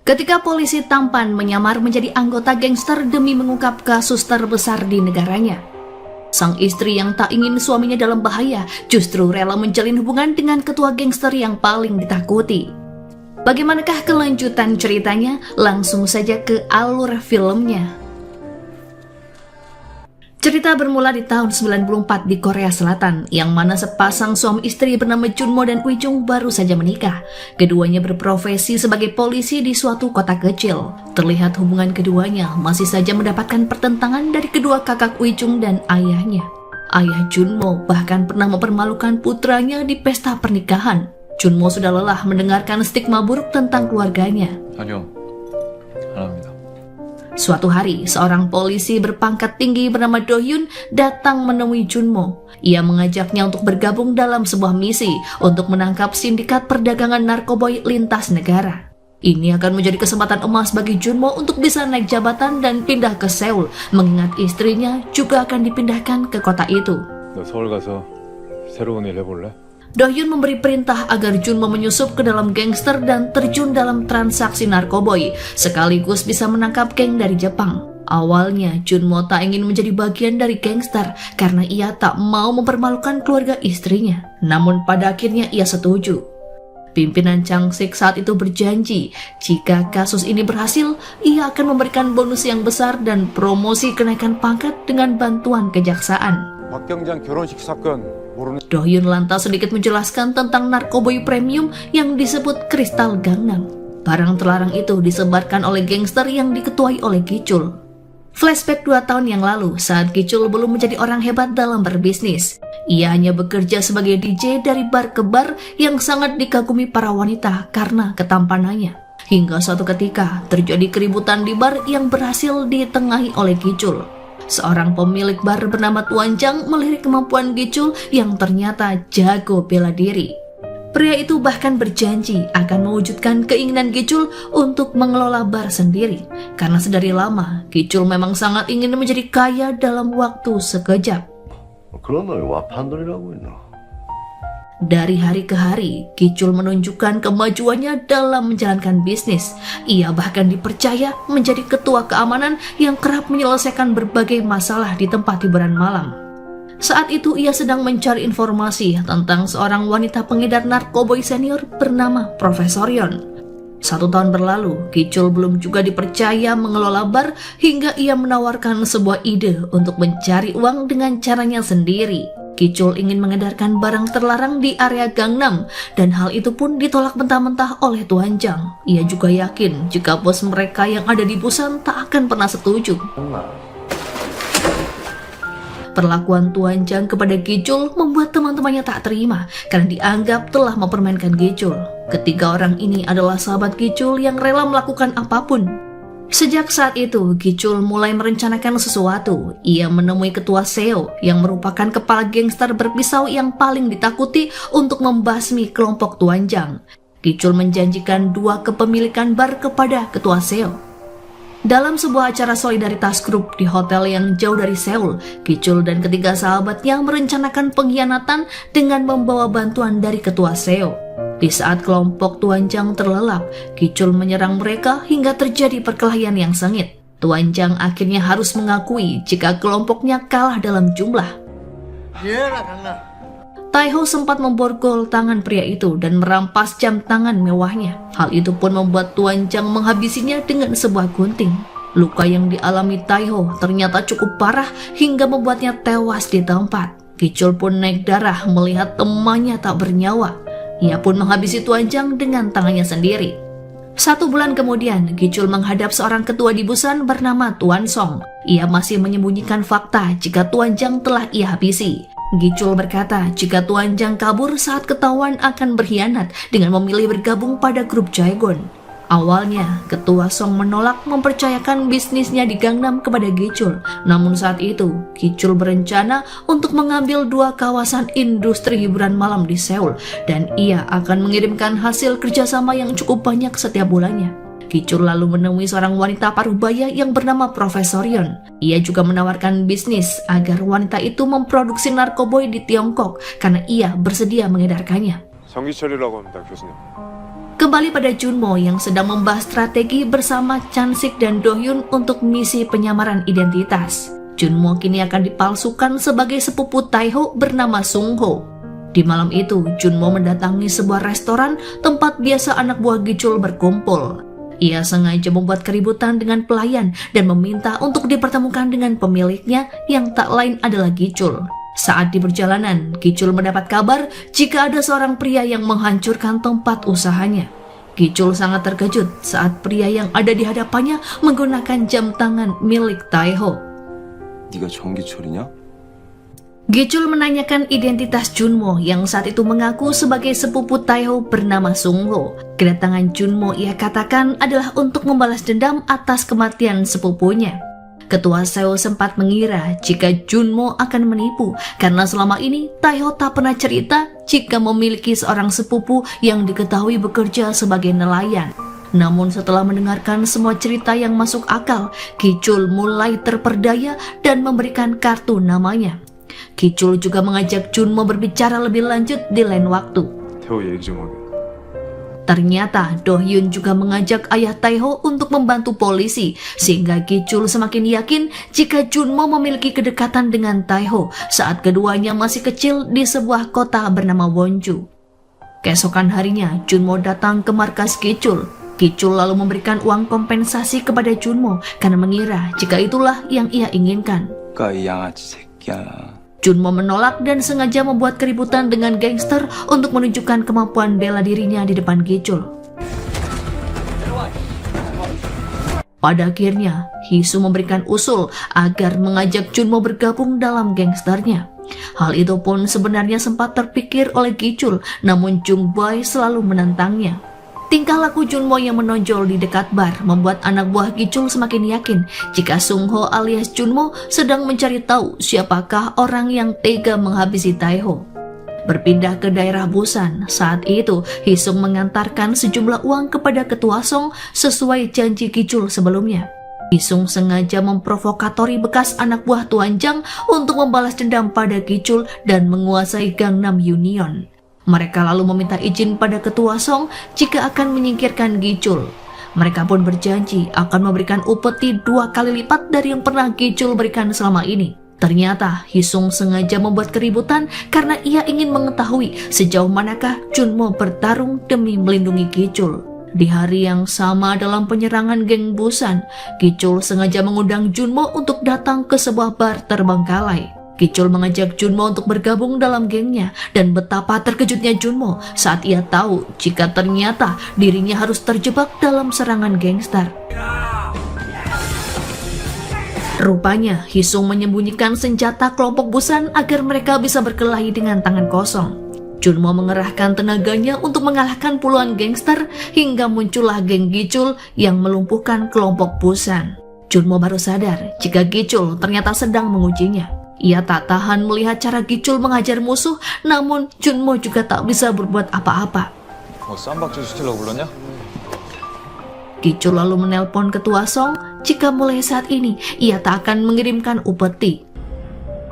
Ketika polisi tampan menyamar menjadi anggota gangster demi mengungkap kasus terbesar di negaranya, sang istri yang tak ingin suaminya dalam bahaya justru rela menjalin hubungan dengan ketua gangster yang paling ditakuti. Bagaimanakah kelanjutan ceritanya? Langsung saja ke alur filmnya. Cerita bermula di tahun 94 di Korea Selatan, yang mana sepasang suami istri bernama Junmo dan Wijung baru saja menikah. Keduanya berprofesi sebagai polisi di suatu kota kecil. Terlihat hubungan keduanya masih saja mendapatkan pertentangan dari kedua kakak Wijung dan ayahnya. Ayah Junmo bahkan pernah mempermalukan putranya di pesta pernikahan. Junmo sudah lelah mendengarkan stigma buruk tentang keluarganya. 아니요, 안 합니다. Suatu hari, seorang polisi berpangkat tinggi bernama Do-hyun datang menemui Junmo. Ia mengajaknya untuk bergabung dalam sebuah misi untuk menangkap sindikat perdagangan narkoboy lintas negara. Ini akan menjadi kesempatan emas bagi Junmo untuk bisa naik jabatan dan pindah ke Seoul, mengingat istrinya juga akan dipindahkan ke kota itu. 너 서울 가서 새로운 일 해볼래? Do-hyun memberi perintah agar Junmo menyusup ke dalam gangster dan terjun dalam transaksi narkoboy, sekaligus bisa menangkap geng dari Jepang. Awalnya, Junmo tak ingin menjadi bagian dari gangster karena ia tak mau mempermalukan keluarga istrinya. Namun pada akhirnya ia setuju. Pimpinan Changsik saat itu berjanji, jika kasus ini berhasil, ia akan memberikan bonus yang besar dan promosi kenaikan pangkat dengan bantuan kejaksaan. 박 경장 결혼식 사건 모르는 Do-hyun lantas sedikit menjelaskan tentang narkoboy premium yang disebut Kristal Gangnam. Barang terlarang itu disebarkan oleh gangster yang diketuai oleh Gi-chul. Flashback 2 tahun yang lalu saat Gi-chul belum menjadi orang hebat dalam berbisnis. Ia hanya bekerja sebagai DJ dari bar ke bar yang sangat dikagumi para wanita karena ketampanannya. Hingga suatu ketika terjadi keributan di bar yang berhasil ditengahi oleh Gi-chul. Seorang pemilik bar bernama Tuan Jang melirik kemampuan Gi-chul yang ternyata jago bela diri. Pria itu bahkan berjanji akan mewujudkan keinginan Gi-chul untuk mengelola bar sendiri. Karena sedari lama, Gi-chul memang sangat ingin menjadi kaya dalam waktu sekejap. 그런 놈이 와 판돈이라고 있나? Dari hari ke hari, Gi-chul menunjukkan kemajuannya dalam menjalankan bisnis. Ia bahkan dipercaya menjadi ketua keamanan yang kerap menyelesaikan berbagai masalah di tempat hiburan malam. Saat itu ia sedang mencari informasi tentang seorang wanita pengedar narkoboy senior bernama Profesor Yon. 1 tahun berlalu, Gi-chul belum juga dipercaya mengelola bar hingga ia menawarkan sebuah ide untuk mencari uang dengan caranya sendiri. Gi-chul ingin mengedarkan barang terlarang di area Gangnam dan hal itu pun ditolak mentah-mentah oleh Tuan Jang. Ia juga yakin jika bos mereka yang ada di Busan tak akan pernah setuju. Perlakuan Tuan Jang kepada Gi-chul membuat teman-temannya tak terima karena dianggap telah mempermainkan Gi-chul. Ketiga orang ini adalah sahabat Gi-chul yang rela melakukan apapun. Sejak saat itu, Gi-chul mulai merencanakan sesuatu. Ia menemui ketua Seo yang merupakan kepala gangster berpisau yang paling ditakuti untuk membasmi kelompok Tuan Jang. Gi-chul menjanjikan 2 kepemilikan bar kepada ketua Seo. Dalam sebuah acara solidaritas grup di hotel yang jauh dari Seoul, Gi-chul dan ketiga sahabatnya merencanakan pengkhianatan dengan membawa bantuan dari ketua Seo. Di saat kelompok Tuan Jang terlelap, Gi-chul menyerang mereka hingga terjadi perkelahian yang sengit. Tuan Jang akhirnya harus mengakui jika kelompoknya kalah dalam jumlah. Taeho sempat memborgol tangan pria itu dan merampas jam tangan mewahnya. Hal itu pun membuat Tuan Jang menghabisinya dengan sebuah gunting. Luka yang dialami Taeho ternyata cukup parah hingga membuatnya tewas di tempat. Gi-chul pun naik darah melihat temannya tak bernyawa. Ia pun menghabisi Tuan Jang dengan tangannya sendiri. 1 bulan kemudian, Gi-chul menghadap seorang ketua di Busan bernama Tuan Song. Ia masih menyembunyikan fakta jika Tuan Jang telah ia habisi. Gi-chul berkata jika Tuan Jang kabur saat ketahuan akan berkhianat dengan memilih bergabung pada grup Jaegon. Awalnya, ketua Song menolak mempercayakan bisnisnya di Gangnam kepada Gi-chul. Namun saat itu, Gi-chul berencana untuk mengambil 2 kawasan industri hiburan malam di Seoul dan ia akan mengirimkan hasil kerjasama yang cukup banyak setiap bulannya. Gi-chul lalu menemui seorang wanita parubaya yang bernama Profesor Yon. Ia juga menawarkan bisnis agar wanita itu memproduksi narkoboy di Tiongkok karena ia bersedia mengedarkannya. 성기철이라고 합니다, 교수님. Kembali pada Junmo yang sedang membahas strategi bersama Chansik dan Dohyun untuk misi penyamaran identitas. Junmo kini akan dipalsukan sebagai sepupu Taeho bernama Sungho. Di malam itu, Junmo mendatangi sebuah restoran tempat biasa anak buah Gichul berkumpul. Ia sengaja membuat keributan dengan pelayan dan meminta untuk dipertemukan dengan pemiliknya yang tak lain adalah Gichul. Saat di perjalanan, Gichul mendapat kabar jika ada seorang pria yang menghancurkan tempat usahanya. Gichul sangat terkejut saat pria yang ada di hadapannya menggunakan jam tangan milik Taeho. 네가 정기철이냐? Gichul menanyakan identitas Junmo yang saat itu mengaku sebagai sepupu Taeho bernama Sungho. Kedatangan Junmo ia katakan adalah untuk membalas dendam atas kematian sepupunya. Ketua Seo sempat mengira jika Junmo akan menipu karena selama ini Taeho tak pernah cerita jika memiliki seorang sepupu yang diketahui bekerja sebagai nelayan. Namun setelah mendengarkan semua cerita yang masuk akal, Gichul mulai terperdaya dan memberikan kartu namanya. Gichul juga mengajak Junmo berbicara lebih lanjut di lain waktu. 태호 얘기 좀 하게. Ternyata Dohyun juga mengajak ayah Taeho untuk membantu polisi, sehingga Gichul semakin yakin jika Junmo memiliki kedekatan dengan Taeho saat keduanya masih kecil di sebuah kota bernama Wonju. Keesokan harinya, Junmo datang ke markas Gichul. Gichul lalu memberikan uang kompensasi kepada Junmo karena mengira jika itulah yang ia inginkan. 이 양아치 새끼야. Junmo menolak dan sengaja membuat keributan dengan gangster untuk menunjukkan kemampuan bela dirinya di depan Gichul. Pada akhirnya, Hisu memberikan usul agar mengajak Junmo bergabung dalam gangsternya. Hal itu pun sebenarnya sempat terpikir oleh Gichul, namun Jung Boy selalu menentangnya. Tingkah laku Junmo yang menonjol di dekat bar membuat anak buah Gichul semakin yakin jika Sungho alias Junmo sedang mencari tahu siapakah orang yang tega menghabisi Taeho. Berpindah ke daerah Busan, saat itu Hisung mengantarkan sejumlah uang kepada ketua Song sesuai janji Gichul sebelumnya. Hisung sengaja memprovokatori bekas anak buah Tuan Jang untuk membalas dendam pada Gichul dan menguasai Gangnam Union. Mereka lalu meminta izin pada ketua Song jika akan menyingkirkan Gichul. Mereka pun berjanji akan memberikan upeti 2 kali lipat dari yang pernah Gichul berikan selama ini. Ternyata Hisung sengaja membuat keributan karena ia ingin mengetahui sejauh manakah Junmo bertarung demi melindungi Gichul. Di hari yang sama dalam penyerangan geng Busan, Gichul sengaja mengundang Junmo untuk datang ke sebuah bar terbengkalai. Gichul mengajak Junmo untuk bergabung dalam gengnya dan betapa terkejutnya Junmo saat ia tahu jika ternyata dirinya harus terjebak dalam serangan gangster. Rupanya Hisung menyembunyikan senjata kelompok Busan agar mereka bisa berkelahi dengan tangan kosong. Junmo mengerahkan tenaganya untuk mengalahkan puluhan gangster hingga muncullah geng Gichul yang melumpuhkan kelompok Busan. Junmo baru sadar jika Gichul ternyata sedang mengujinya. Ia tak tahan melihat cara Gichul mengajar musuh, namun Junmo juga tak bisa berbuat apa-apa. 쌈박질 시키려고 불렀냐? Gichul lalu menelpon ketua Song jika mulai saat ini ia tak akan mengirimkan upeti.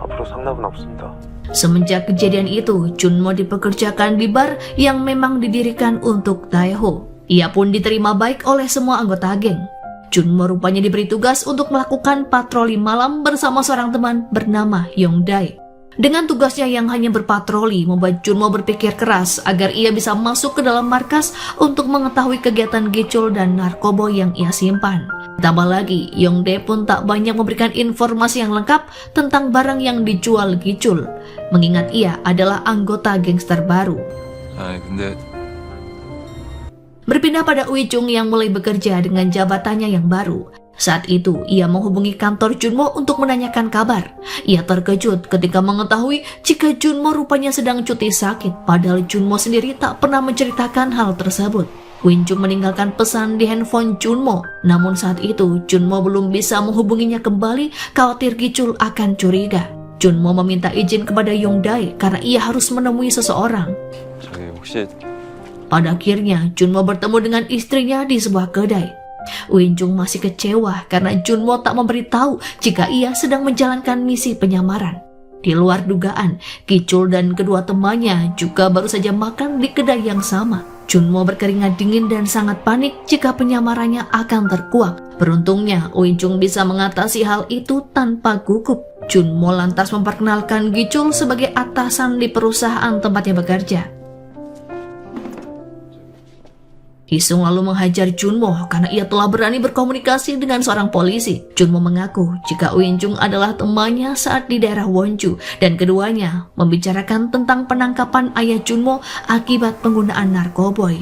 앞으로 상납은 없습니다. Semenjak kejadian itu, Junmo dipekerjakan di bar yang memang didirikan untuk Taeho. Ia pun diterima baik oleh semua anggota geng. Junmo rupanya diberi tugas untuk melakukan patroli malam bersama seorang teman bernama Yongdae. Dengan tugasnya yang hanya berpatroli membuat Junmo berpikir keras agar ia bisa masuk ke dalam markas untuk mengetahui kegiatan Gichul dan narkoba yang ia simpan. Tambah lagi, Yongdae pun tak banyak memberikan informasi yang lengkap tentang barang yang dijual Gichul, mengingat ia adalah anggota gangster baru. 근데 Berpindah pada Uijung yang mulai bekerja dengan jabatannya yang baru. Saat itu, ia menghubungi kantor Junmo untuk menanyakan kabar. Ia terkejut ketika mengetahui jika Junmo rupanya sedang cuti sakit, padahal Junmo sendiri tak pernah menceritakan hal tersebut. Uijung meninggalkan pesan di handphone Junmo, namun saat itu Junmo belum bisa menghubunginya kembali, khawatir Gichul akan curiga. Junmo meminta izin kepada Yongdae karena ia harus menemui seseorang. 저기 혹시 Pada akhirnya, Junmo bertemu dengan istrinya di sebuah kedai. Uijung masih kecewa karena Junmo tak memberitahu jika ia sedang menjalankan misi penyamaran. Di luar dugaan, Gichul dan kedua temannya juga baru saja makan di kedai yang sama. Junmo berkeringat dingin dan sangat panik jika penyamarannya akan terkuak. Beruntungnya, Uijung bisa mengatasi hal itu tanpa gugup. Junmo lantas memperkenalkan Gichul sebagai atasan di perusahaan tempatnya bekerja. Hisung lalu menghajar Junmo karena ia telah berani berkomunikasi dengan seorang polisi. Junmo mengaku jika Uijung adalah temannya saat di daerah Wonju dan keduanya membicarakan tentang penangkapan ayah Junmo akibat penggunaan narkoboy.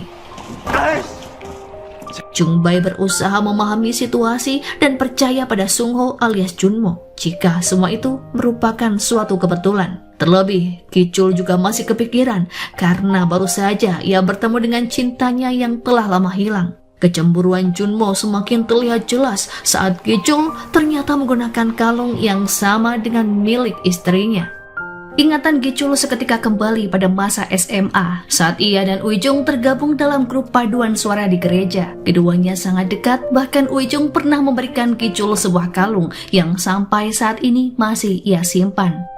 Jungbae berusaha memahami situasi dan percaya pada Sungho alias Junmo jika semua itu merupakan suatu kebetulan. Terlebih, Gichul juga masih kepikiran karena baru saja ia bertemu dengan cintanya yang telah lama hilang. Kecemburuan Junmo semakin terlihat jelas saat Gichul ternyata menggunakan kalung yang sama dengan milik istrinya. Ingatan Gichul seketika kembali pada masa SMA saat ia dan Uijung tergabung dalam grup paduan suara di gereja. Keduanya sangat dekat, bahkan Uijung pernah memberikan Gichul sebuah kalung yang sampai saat ini masih ia simpan.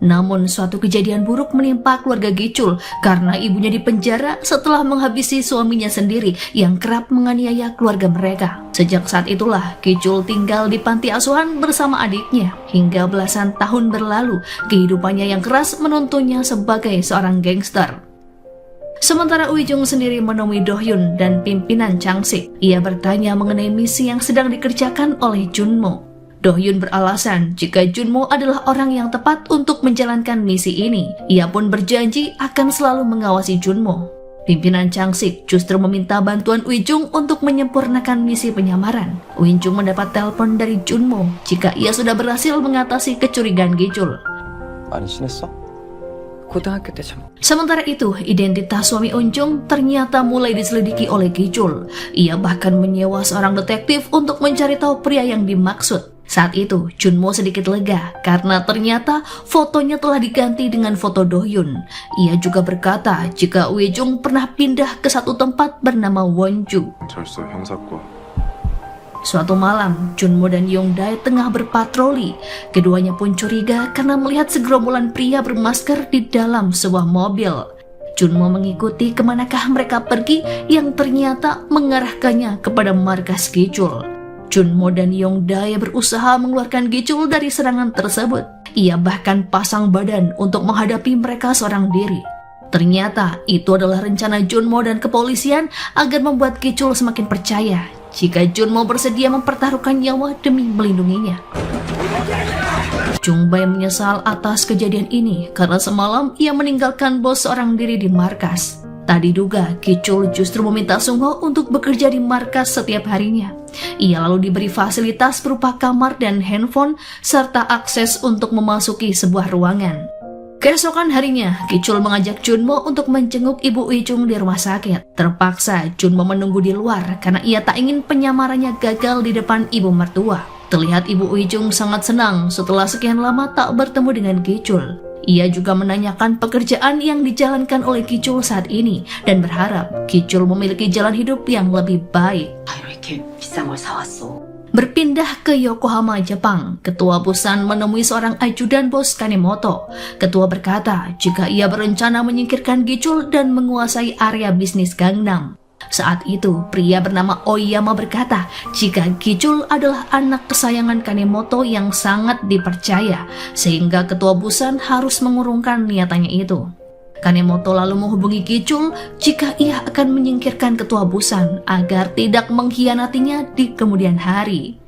Namun suatu kejadian buruk menimpa keluarga Gichul karena ibunya dipenjara setelah menghabisi suaminya sendiri yang kerap menganiaya keluarga mereka. Sejak saat itulah Gichul tinggal di panti asuhan bersama adiknya. Hingga belasan tahun berlalu, kehidupannya yang keras menuntunnya sebagai seorang gangster. Sementara Uijung sendiri menemui Dohyun dan pimpinan Changsik. Ia bertanya mengenai misi yang sedang dikerjakan oleh Junmo. Dohyun beralasan jika Junmo adalah orang yang tepat untuk menjalankan misi ini. Ia pun berjanji akan selalu mengawasi Junmo. Pimpinan Changsik justru meminta bantuan Uijung untuk menyempurnakan misi penyamaran. Uijung mendapat telepon dari Junmo jika ia sudah berhasil mengatasi kecurigaan Gichul. 많이 친했어? 고등학교 때죠. Sementara itu, identitas suami Unjung ternyata mulai diselidiki oleh Gichul. Ia bahkan menyewa seorang detektif untuk mencari tahu pria yang dimaksud. Saat itu, Junmo sedikit lega karena ternyata fotonya telah diganti dengan foto Dohyun. Ia juga berkata jika Uijung pernah pindah ke satu tempat bernama Wonju. 철서 형사과. Suatu malam, Junmo dan Yongdae tengah berpatroli. Keduanya pun curiga karena melihat segerombolan pria bermasker di dalam sebuah mobil. Junmo mengikuti kemanakah mereka pergi yang ternyata mengarahkannya kepada markas Gichul. Junmo dan Yongdae berusaha mengeluarkan Gichul dari serangan tersebut. Ia bahkan pasang badan untuk menghadapi mereka seorang diri. Ternyata itu adalah rencana Junmo dan kepolisian agar membuat Gichul semakin percaya jika Junmo bersedia mempertaruhkan nyawa demi melindunginya. Jungbae menyesal atas kejadian ini karena semalam ia meninggalkan bos seorang diri di markas. Tak diduga, Gichul justru meminta Sungho untuk bekerja di markas setiap harinya. Ia lalu diberi fasilitas berupa kamar dan handphone serta akses untuk memasuki sebuah ruangan. Keesokan harinya, Gichul mengajak Junmo untuk menjenguk Ibu Uijung di rumah sakit. Terpaksa, Junmo menunggu di luar karena ia tak ingin penyamarannya gagal di depan ibu mertua. Terlihat Ibu Uijung sangat senang setelah sekian lama tak bertemu dengan Gichul. Ia juga menanyakan pekerjaan yang dijalankan oleh Gichul saat ini dan berharap Gichul memiliki jalan hidup yang lebih baik. 이렇게 비싼 걸 사왔어. Berpindah ke Yokohama, Jepang, Ketua Busan menemui seorang ajudan bos Kanemoto. Ketua berkata jika ia berencana menyingkirkan Gichul dan menguasai area bisnis Gangnam. Saat itu, pria bernama Oyama berkata jika Gichul adalah anak kesayangan Kanemoto yang sangat dipercaya, sehingga Ketua Busan harus mengurungkan niatannya itu. Kanemoto lalu menghubungi Gichul jika ia akan menyingkirkan Ketua Busan agar tidak mengkhianatinya di kemudian hari.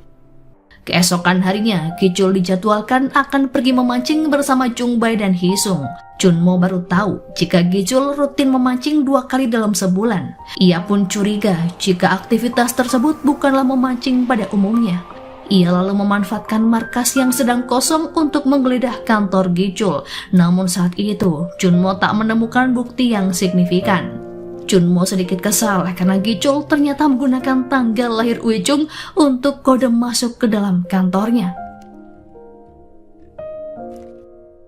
Keesokan harinya, Gichul dijadwalkan akan pergi memancing bersama Jungbae dan Hisung. Junmo baru tahu jika Gichul rutin memancing 2 kali dalam sebulan. Ia pun curiga jika aktivitas tersebut bukanlah memancing pada umumnya. Ia lalu memanfaatkan markas yang sedang kosong untuk menggeledah kantor Gichul. Namun saat itu, Junmo tak menemukan bukti yang signifikan. Junmo sedikit kesal karena Gichul ternyata menggunakan tanggal lahir Uijung untuk kode masuk ke dalam kantornya.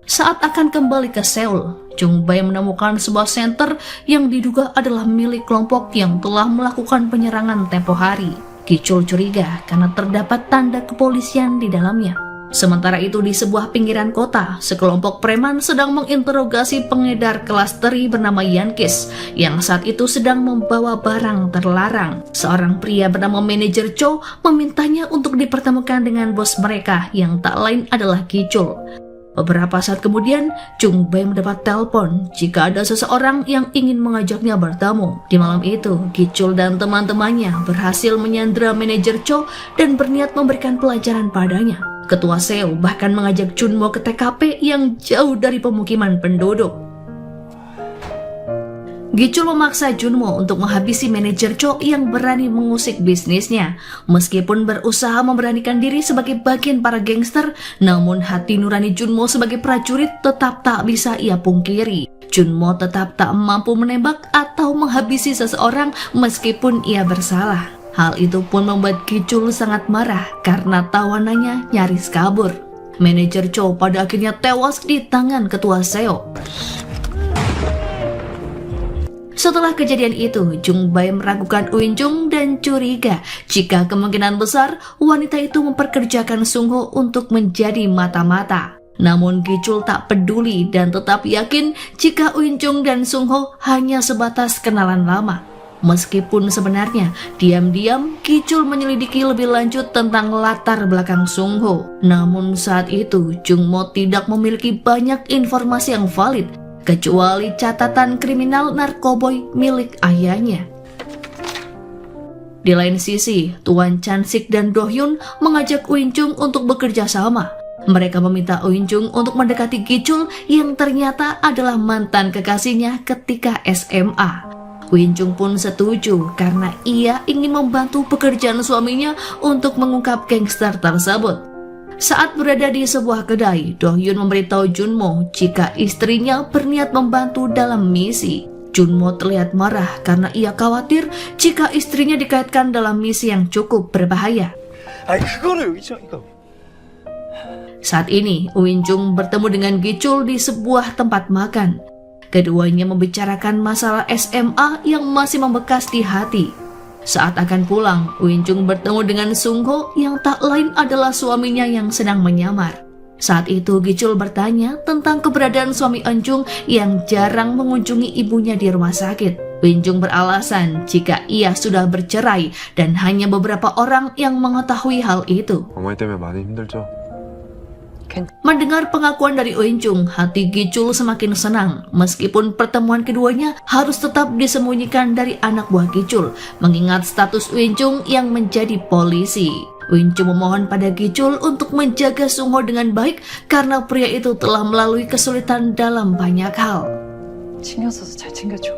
Saat akan kembali ke Seoul, Jungbae menemukan sebuah senter yang diduga adalah milik kelompok yang telah melakukan penyerangan tempo hari. Gichul curiga karena terdapat tanda kepolisian di dalamnya. Sementara itu di sebuah pinggiran kota, sekelompok preman sedang menginterogasi pengedar kelas teri bernama Yankis yang saat itu sedang membawa barang terlarang. Seorang pria bernama manajer Cho memintanya untuk dipertemukan dengan bos mereka yang tak lain adalah Gicul. Beberapa saat kemudian, Chung Bai mendapat telepon jika ada seseorang yang ingin mengajaknya bertemu. Di malam itu, Gicul dan teman-temannya berhasil menyandera manajer Cho dan berniat memberikan pelajaran padanya. Ketua Seo bahkan mengajak Junmo ke TKP yang jauh dari pemukiman penduduk. Gicul memaksa Junmo untuk menghabisi manajer Cho yang berani mengusik bisnisnya. Meskipun berusaha memberanikan diri sebagai bagian para gangster, namun hati nurani Junmo sebagai prajurit tetap tak bisa ia pungkiri. Junmo tetap tak mampu menembak atau menghabisi seseorang meskipun ia bersalah. Hal itu pun membuat Gicul sangat marah karena tawanannya nyaris kabur. Manajer Cho pada akhirnya tewas di tangan ketua Seo. Setelah kejadian itu, Chung Bai meragukan Uin Chung dan curiga jika kemungkinan besar wanita itu memperkerjakan Sung Ho untuk menjadi mata-mata. Namun Gicul tak peduli dan tetap yakin jika Uin Chung dan Sung Ho hanya sebatas kenalan lama. Meskipun sebenarnya diam-diam Gicul menyelidiki lebih lanjut tentang latar belakang Sung Ho. Namun saat itu Chung Mo tidak memiliki banyak informasi yang valid kecuali catatan kriminal narkoboy milik ayahnya. Di lain sisi, Tuan Chansik dan Do Hyun mengajak Uin Chung untuk bekerja sama. Mereka meminta Uin Chung untuk mendekati Gicul yang ternyata adalah mantan kekasihnya ketika SMA. Uin Chung pun setuju karena ia ingin membantu pekerjaan suaminya untuk mengungkap gangster tersebut. Saat berada di sebuah kedai, Do Hyun memberitahu Junmo jika istrinya berniat membantu dalam misi. Junmo terlihat marah karena ia khawatir jika istrinya dikaitkan dalam misi yang cukup berbahaya. Saat ini, Uin Chung bertemu dengan Gicul di sebuah tempat makan. Keduanya membicarakan masalah SMA yang masih membekas di hati. Saat akan pulang, Uin Chung bertemu dengan Sung Ho yang tak lain adalah suaminya yang sedang menyamar. Saat itu Gicul bertanya tentang keberadaan suami Eun Chung yang jarang mengunjungi ibunya di rumah sakit. Uin Chung beralasan jika ia sudah bercerai dan hanya beberapa orang yang mengetahui hal itu. 어머니 때문에 많이 힘들죠? Mendengar pengakuan dari Uin Chung, hati Gicul semakin senang. Meskipun pertemuan keduanya harus tetap disembunyikan dari anak buah Gicul, mengingat status Uin Chung yang menjadi polisi. Uin Chung memohon pada Gicul untuk menjaga Sung Ho dengan baik karena pria itu telah melalui kesulitan dalam banyak hal. 신경 써서 잘 챙겨줘.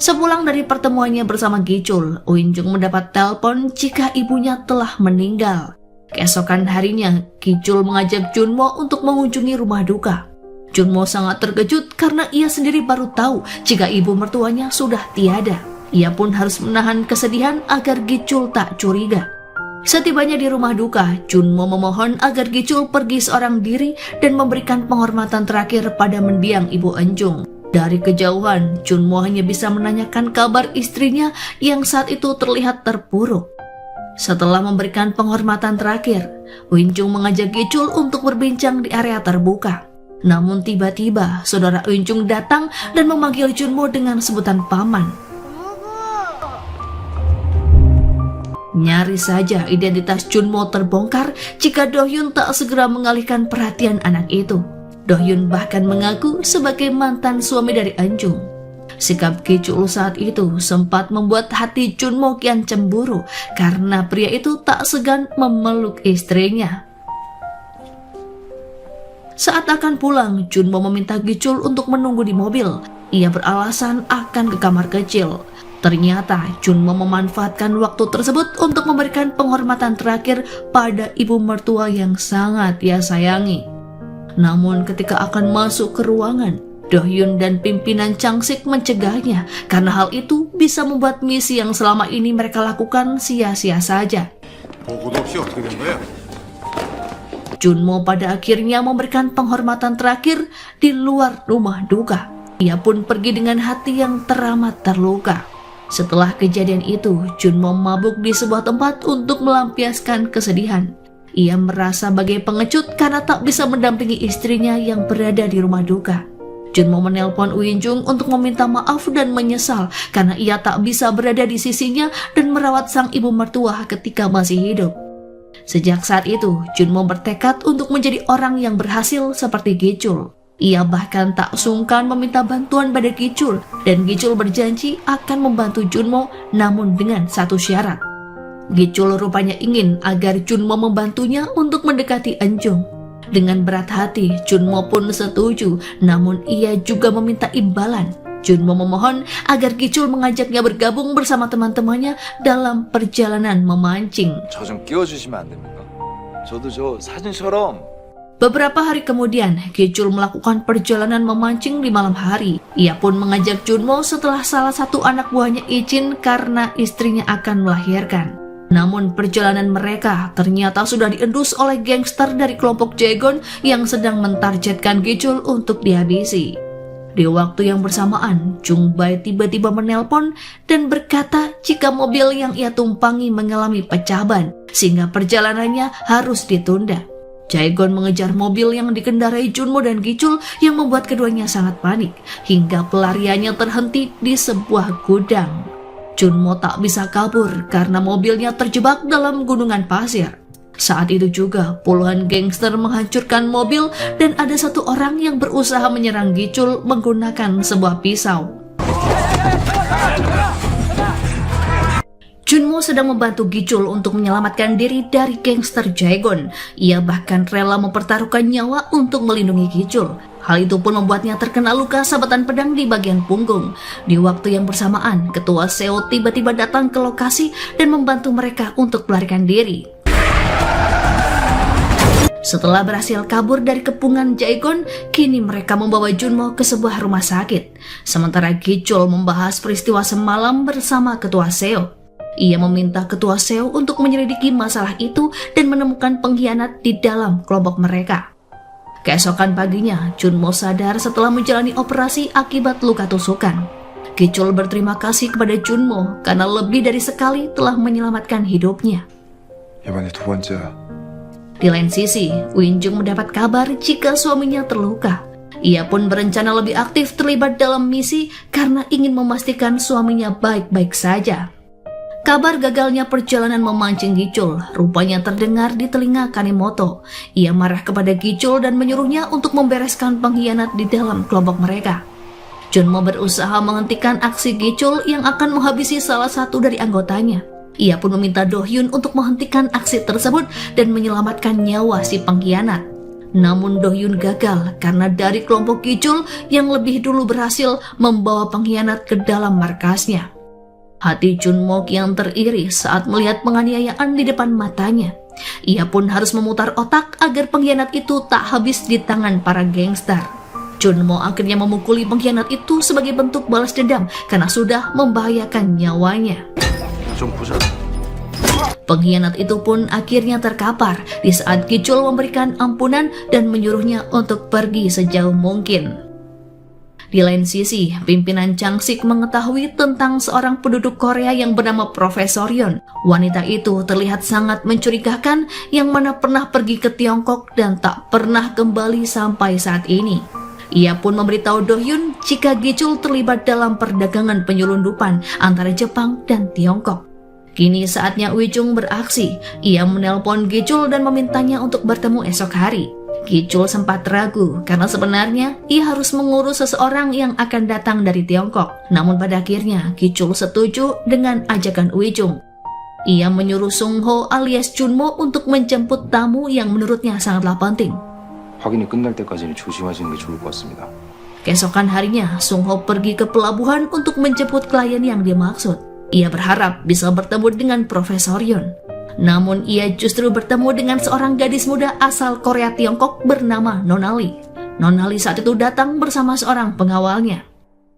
Sepulang dari pertemuannya bersama Gicul, Uin Chung mendapat telepon jika ibunya telah meninggal. Keesokan harinya, Gicul mengajak Junmo untuk mengunjungi rumah duka. Junmo sangat terkejut karena ia sendiri baru tahu jika ibu mertuanya sudah tiada. Ia pun harus menahan kesedihan agar Gicul tak curiga. Setibanya di rumah duka, Junmo memohon agar Gicul pergi seorang diri dan memberikan penghormatan terakhir pada mendiang ibu Eun Chung. Dari kejauhan, Junmo hanya bisa menanyakan kabar istrinya yang saat itu terlihat terpuruk. Setelah memberikan penghormatan terakhir, Uin Chung mengajak Gicul untuk berbincang di area terbuka. Namun tiba-tiba, saudara Uin Chung datang dan memanggil Junmo dengan sebutan paman. Nyaris saja identitas Junmo terbongkar jika Do Hyun tak segera mengalihkan perhatian anak itu. Do Hyun bahkan mengaku sebagai mantan suami dari Eun Chung. Sikap Gicul saat itu sempat membuat hati Junmo kian cemburu karena pria itu tak segan memeluk istrinya. Saat akan pulang, Junmo meminta Gicul untuk menunggu di mobil. Ia beralasan akan ke kamar kecil. Ternyata Junmo memanfaatkan waktu tersebut untuk memberikan penghormatan terakhir pada ibu mertua yang sangat ia sayangi. Namun ketika akan masuk ke ruangan, Do Hyun dan pimpinan Chansik mencegahnya karena hal itu bisa membuat misi yang selama ini mereka lakukan sia-sia saja. Junmo pada akhirnya memberikan penghormatan terakhir di luar rumah duka. Ia pun pergi dengan hati yang teramat terluka. Setelah kejadian itu, Junmo mabuk di sebuah tempat untuk melampiaskan kesedihan. Ia merasa bagai pengecut karena tak bisa mendampingi istrinya yang berada di rumah duka. Junmo menelpon Uinjung untuk meminta maaf dan menyesal karena ia tak bisa berada di sisinya dan merawat sang ibu mertua ketika masih hidup. Sejak saat itu, Junmo bertekad untuk menjadi orang yang berhasil seperti Gichul. Ia bahkan tak sungkan meminta bantuan pada Gichul, dan Gichul berjanji akan membantu Junmo namun dengan satu syarat. Gichul rupanya ingin agar Junmo membantunya untuk mendekati Enjung. Dengan berat hati, Junmo pun setuju, namun ia juga meminta imbalan. Junmo memohon agar Gichul mengajaknya bergabung bersama teman-temannya dalam perjalanan memancing. 저 좀 끼워주시면 안 됩니까? 저도 저 사진처럼. Beberapa hari kemudian, Gichul melakukan perjalanan memancing di malam hari. Ia pun mengajak Junmo setelah salah satu anak buahnya izin karena istrinya akan melahirkan. Namun perjalanan mereka ternyata sudah diendus oleh gangster dari kelompok Jaegon yang sedang mentargetkan Gichul untuk dihabisi. Di waktu yang bersamaan, Chung Bai tiba-tiba menelpon dan berkata jika mobil yang ia tumpangi mengalami pecah ban, sehingga perjalanannya harus ditunda. Jaegon mengejar mobil yang dikendarai Junmo dan Gichul yang membuat keduanya sangat panik, hingga pelariannya terhenti di sebuah gudang. Junmo tak bisa kabur karena mobilnya terjebak dalam gunungan pasir. Saat itu juga puluhan gangster menghancurkan mobil dan ada satu orang yang berusaha menyerang Gichul menggunakan sebuah pisau. Junmo sedang membantu Gichul untuk menyelamatkan diri dari gangster Jaegon. Ia bahkan rela mempertaruhkan nyawa untuk melindungi Gichul. Hal itu pun membuatnya terkena luka sabatan pedang di bagian punggung. Di waktu yang bersamaan, Ketua Seo tiba-tiba datang ke lokasi dan membantu mereka untuk melarikan diri. Setelah berhasil kabur dari kepungan Jaegon, kini mereka membawa Junmo ke sebuah rumah sakit. Sementara Gichul membahas peristiwa semalam bersama Ketua Seo. Ia meminta Ketua Seo untuk menyelidiki masalah itu dan menemukan pengkhianat di dalam kelompok mereka. Keesokan paginya, Junmo sadar setelah menjalani operasi akibat luka tusukan. Gichul berterima kasih kepada Junmo karena lebih dari sekali telah menyelamatkan hidupnya. 이번에 두 번째야. Di lain sisi, Uinjung mendapat kabar jika suaminya terluka. Ia pun berencana lebih aktif terlibat dalam misi karena ingin memastikan suaminya baik-baik saja. Kabar gagalnya perjalanan memancing Gichul rupanya terdengar di telinga Kanemoto. Ia marah kepada Gichul dan menyuruhnya untuk membereskan pengkhianat di dalam kelompok mereka. Junmo berusaha menghentikan aksi Gichul yang akan menghabisi salah satu dari anggotanya. Ia pun meminta Do-hyun untuk menghentikan aksi tersebut dan menyelamatkan nyawa si pengkhianat. Namun Do-hyun gagal karena dari kelompok Gichul yang lebih dulu berhasil membawa pengkhianat ke dalam markasnya. Hati Junmo yang teriri saat melihat penganiayaan di depan matanya. Ia pun harus memutar otak agar pengkhianat itu tak habis di tangan para gangster. Junmo akhirnya memukuli pengkhianat itu sebagai bentuk balas dendam karena sudah membahayakan nyawanya. Pengkhianat itu pun akhirnya terkapar di saat Gichul memberikan ampunan dan menyuruhnya untuk pergi sejauh mungkin. Di lain sisi, pimpinan Changsik mengetahui tentang seorang penduduk Korea yang bernama Profesor Yon. Wanita itu terlihat sangat mencurigakan yang mana pernah pergi ke Tiongkok dan tak pernah kembali sampai saat ini. Ia pun memberitahu Do-hyun jika Gichul terlibat dalam perdagangan penyelundupan antara Jepang dan Tiongkok. Kini saatnya Uijung beraksi. Ia menelpon Gichul dan memintanya untuk bertemu esok hari. Gichul sempat ragu karena sebenarnya ia harus mengurus seseorang yang akan datang dari Tiongkok. Namun pada akhirnya Gichul setuju dengan ajakan Uijung. Ia menyuruh Sung Ho alias Junmo untuk menjemput tamu yang menurutnya sangatlah penting. 확인이 끝날 때까지는 조심하시는 게 좋을 것 같습니다. Keesokan harinya, Sung Ho pergi ke pelabuhan untuk menjemput klien yang dimaksud. Ia berharap bisa bertemu dengan Profesor Yon. Namun ia justru bertemu dengan seorang gadis muda asal Korea Tiongkok bernama Nonali. Nonali saat itu datang bersama seorang pengawalnya.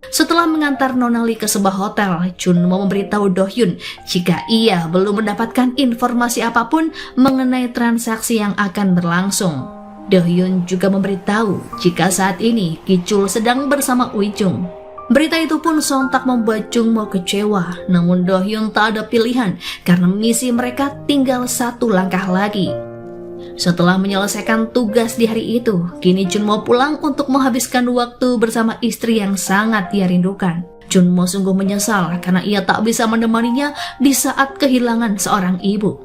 Setelah mengantar Nonali ke sebuah hotel, Junmo memberitahu Do-hyun jika ia belum mendapatkan informasi apapun mengenai transaksi yang akan berlangsung. Do-hyun juga memberitahu jika saat ini Gichul sedang bersama Uijung. Berita itu pun sontak membuat Junmo kecewa, namun Do-hyun tak ada pilihan karena misi mereka tinggal satu langkah lagi. Setelah menyelesaikan tugas di hari itu, kini Junmo pulang untuk menghabiskan waktu bersama istri yang sangat ia rindukan. Junmo sungguh menyesal karena ia tak bisa menemaninya di saat kehilangan seorang ibu.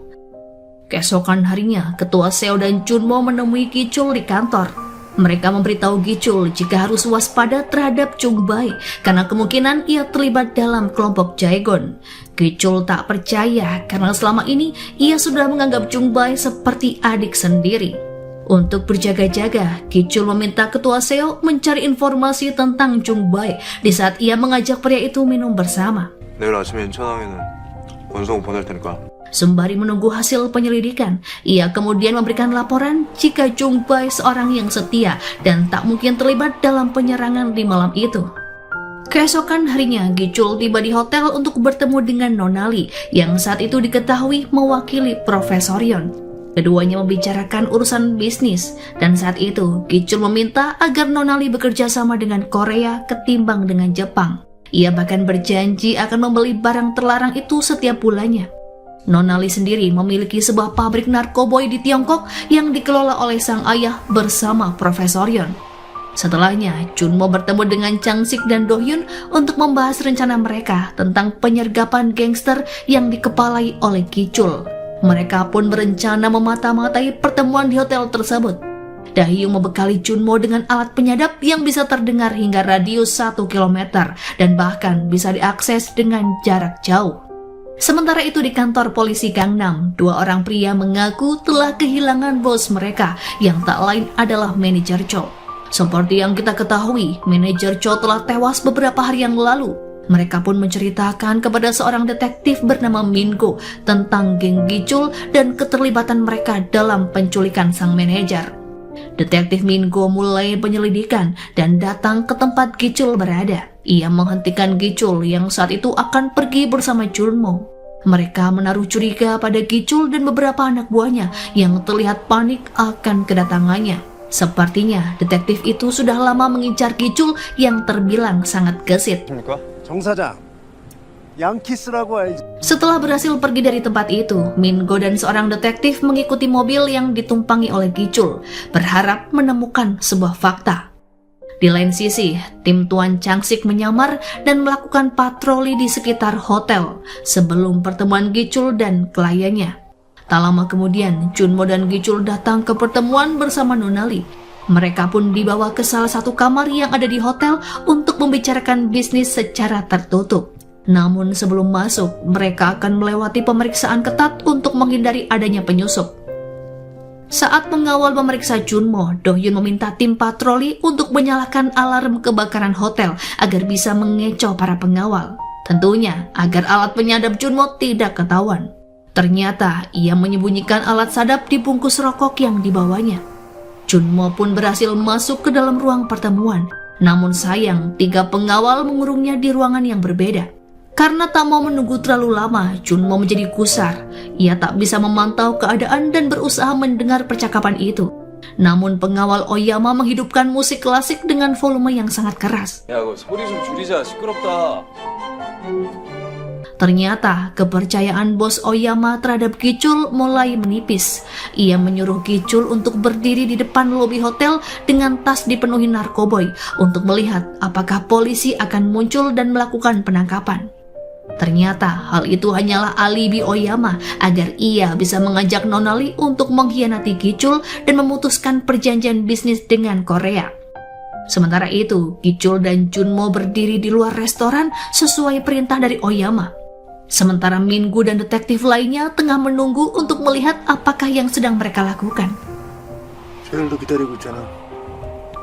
Keesokan harinya, Ketua Seo dan Junmo menemui Gichul di kantor. Mereka memberitahu Gichul jika harus waspada terhadap Chung Bai karena kemungkinan ia terlibat dalam kelompok Jaegon. Gichul tak percaya karena selama ini ia sudah menganggap Chung Bai seperti adik sendiri. Untuk berjaga-jaga, Gichul meminta Ketua Seo mencari informasi tentang Chung Bai di saat ia mengajak pria itu minum bersama. 내일 아침에 인천항에는 원송 보낼 테니까. Sembari menunggu hasil penyelidikan, ia kemudian memberikan laporan jika Chung Bai seorang yang setia dan tak mungkin terlibat dalam penyerangan di malam itu. Keesokan harinya, Gichul tiba di hotel untuk bertemu dengan Nonali yang saat itu diketahui mewakili Profesor Yon. Keduanya membicarakan urusan bisnis dan saat itu Gichul meminta agar Nonali bekerja sama dengan Korea ketimbang dengan Jepang. Ia bahkan berjanji akan membeli barang terlarang itu setiap bulannya. Nonali sendiri memiliki sebuah pabrik narkoboy di Tiongkok yang dikelola oleh sang ayah bersama Profesor Yon. Setelahnya, Junmo bertemu dengan Chang Sik dan Do Hyun untuk membahas rencana mereka tentang penyergapan gangster yang dikepalai oleh Gichul. Mereka pun berencana memata-matai pertemuan di hotel tersebut. Dahyung membekali Junmo dengan alat penyadap yang bisa terdengar hingga radius 1 km dan bahkan bisa diakses dengan jarak jauh. Sementara itu di kantor polisi Gangnam, dua orang pria mengaku telah kehilangan bos mereka yang tak lain adalah manajer Cho. Seperti yang kita ketahui, manajer Cho telah tewas beberapa hari yang lalu. Mereka pun menceritakan kepada seorang detektif bernama Mingo tentang geng Gichul dan keterlibatan mereka dalam penculikan sang manajer. Detektif Mingo mulai penyelidikan dan datang ke tempat Gichul berada. Ia menghentikan Gichul yang saat itu akan pergi bersama Junmo. Mereka menaruh curiga pada Gichul dan beberapa anak buahnya yang terlihat panik akan kedatangannya. Sepertinya detektif itu sudah lama mengincar Gichul yang terbilang sangat gesit. 정 사장, 양키스라고 알지? Setelah berhasil pergi dari tempat itu, Mingo dan seorang detektif mengikuti mobil yang ditumpangi oleh Gichul, berharap menemukan sebuah fakta. Di lain sisi, tim Tuan Chang Sik menyamar dan melakukan patroli di sekitar hotel sebelum pertemuan Gichul dan kliennya. Tak lama kemudian, Junmo dan Gichul datang ke pertemuan bersama Nonali. Mereka pun dibawa ke salah satu kamar yang ada di hotel untuk membicarakan bisnis secara tertutup. Namun sebelum masuk, mereka akan melewati pemeriksaan ketat untuk menghindari adanya penyusup. Saat mengawal memeriksa Junmo, Do Hyun meminta tim patroli untuk menyalakan alarm kebakaran hotel agar bisa mengecoh para pengawal. Tentunya agar alat penyadap Junmo tidak ketahuan. Ternyata ia menyembunyikan alat sadap di bungkus rokok yang dibawanya. Junmo pun berhasil masuk ke dalam ruang pertemuan. Namun sayang, 3 pengawal mengurungnya di ruangan yang berbeda. Karena tak mau menunggu terlalu lama, Junmo menjadi gusar. Ia tak bisa memantau keadaan dan berusaha mendengar percakapan itu. Namun pengawal Oyama menghidupkan musik klasik dengan volume yang sangat keras. 야, 그 소리 좀 줄이자. 시끄럽다. Ternyata kepercayaan bos Oyama terhadap Gichul mulai menipis. Ia menyuruh Gichul untuk berdiri di depan lobi hotel dengan tas dipenuhi narkoboy untuk melihat apakah polisi akan muncul dan melakukan penangkapan. Ternyata hal itu hanyalah alibi Oyama agar ia bisa mengajak Nonali untuk mengkhianati Gichul dan memutuskan perjanjian bisnis dengan Korea. Sementara itu, Gichul dan Junmo berdiri di luar restoran sesuai perintah dari Oyama. Sementara Mingu dan detektif lainnya tengah menunggu untuk melihat apakah yang sedang mereka lakukan. 쟤들도 기다리고 있잖아.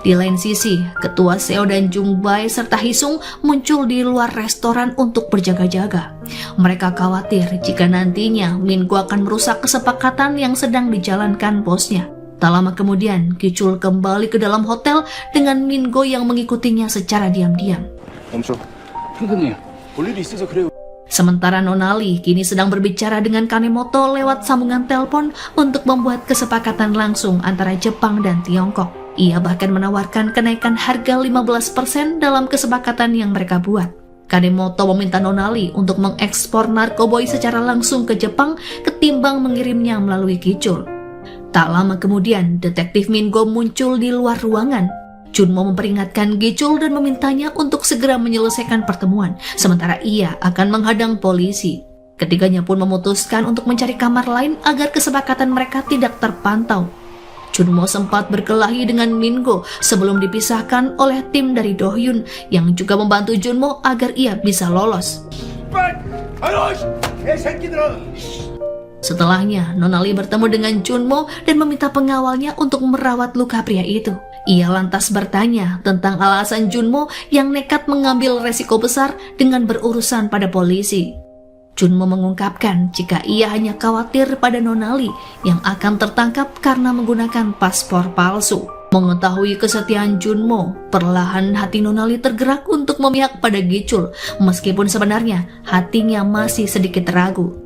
Di lain sisi, Ketua Seo dan Jung Bai serta Hisung muncul di luar restoran untuk berjaga-jaga. Mereka khawatir jika nantinya Mingu akan merusak kesepakatan yang sedang dijalankan bosnya. Tak lama kemudian, Gichul kembali ke dalam hotel dengan Mingo yang mengikutinya secara diam-diam. 멈춰. 형님, 볼 일이 있어서 그래요. Sementara Nonali kini sedang berbicara dengan Kanemoto lewat sambungan telepon untuk membuat kesepakatan langsung antara Jepang dan Tiongkok. Ia bahkan menawarkan kenaikan harga 15% dalam kesepakatan yang mereka buat. Kanemoto meminta Nonali untuk mengekspor narkoboy secara langsung ke Jepang ketimbang mengirimnya melalui Gichul. Tak lama kemudian, detektif Min-go muncul di luar ruangan. Junmo memperingatkan Gi-chul dan memintanya untuk segera menyelesaikan pertemuan, sementara ia akan menghadang polisi. Ketiganya pun memutuskan untuk mencari kamar lain agar kesepakatan mereka tidak terpantau. Junmo sempat berkelahi dengan Min-go sebelum dipisahkan oleh tim dari Do-hyun yang juga membantu Junmo agar ia bisa lolos. Setelahnya, Nona Lee bertemu dengan Junmo dan meminta pengawalnya untuk merawat luka pria itu. Ia lantas bertanya tentang alasan Junmo yang nekat mengambil resiko besar dengan berurusan pada polisi. Junmo mengungkapkan jika ia hanya khawatir pada Nona Lee yang akan tertangkap karena menggunakan paspor palsu. Mengetahui kesetiaan Junmo, perlahan hati Nona Lee tergerak untuk memihak pada Gi-chul, meskipun sebenarnya hatinya masih sedikit ragu.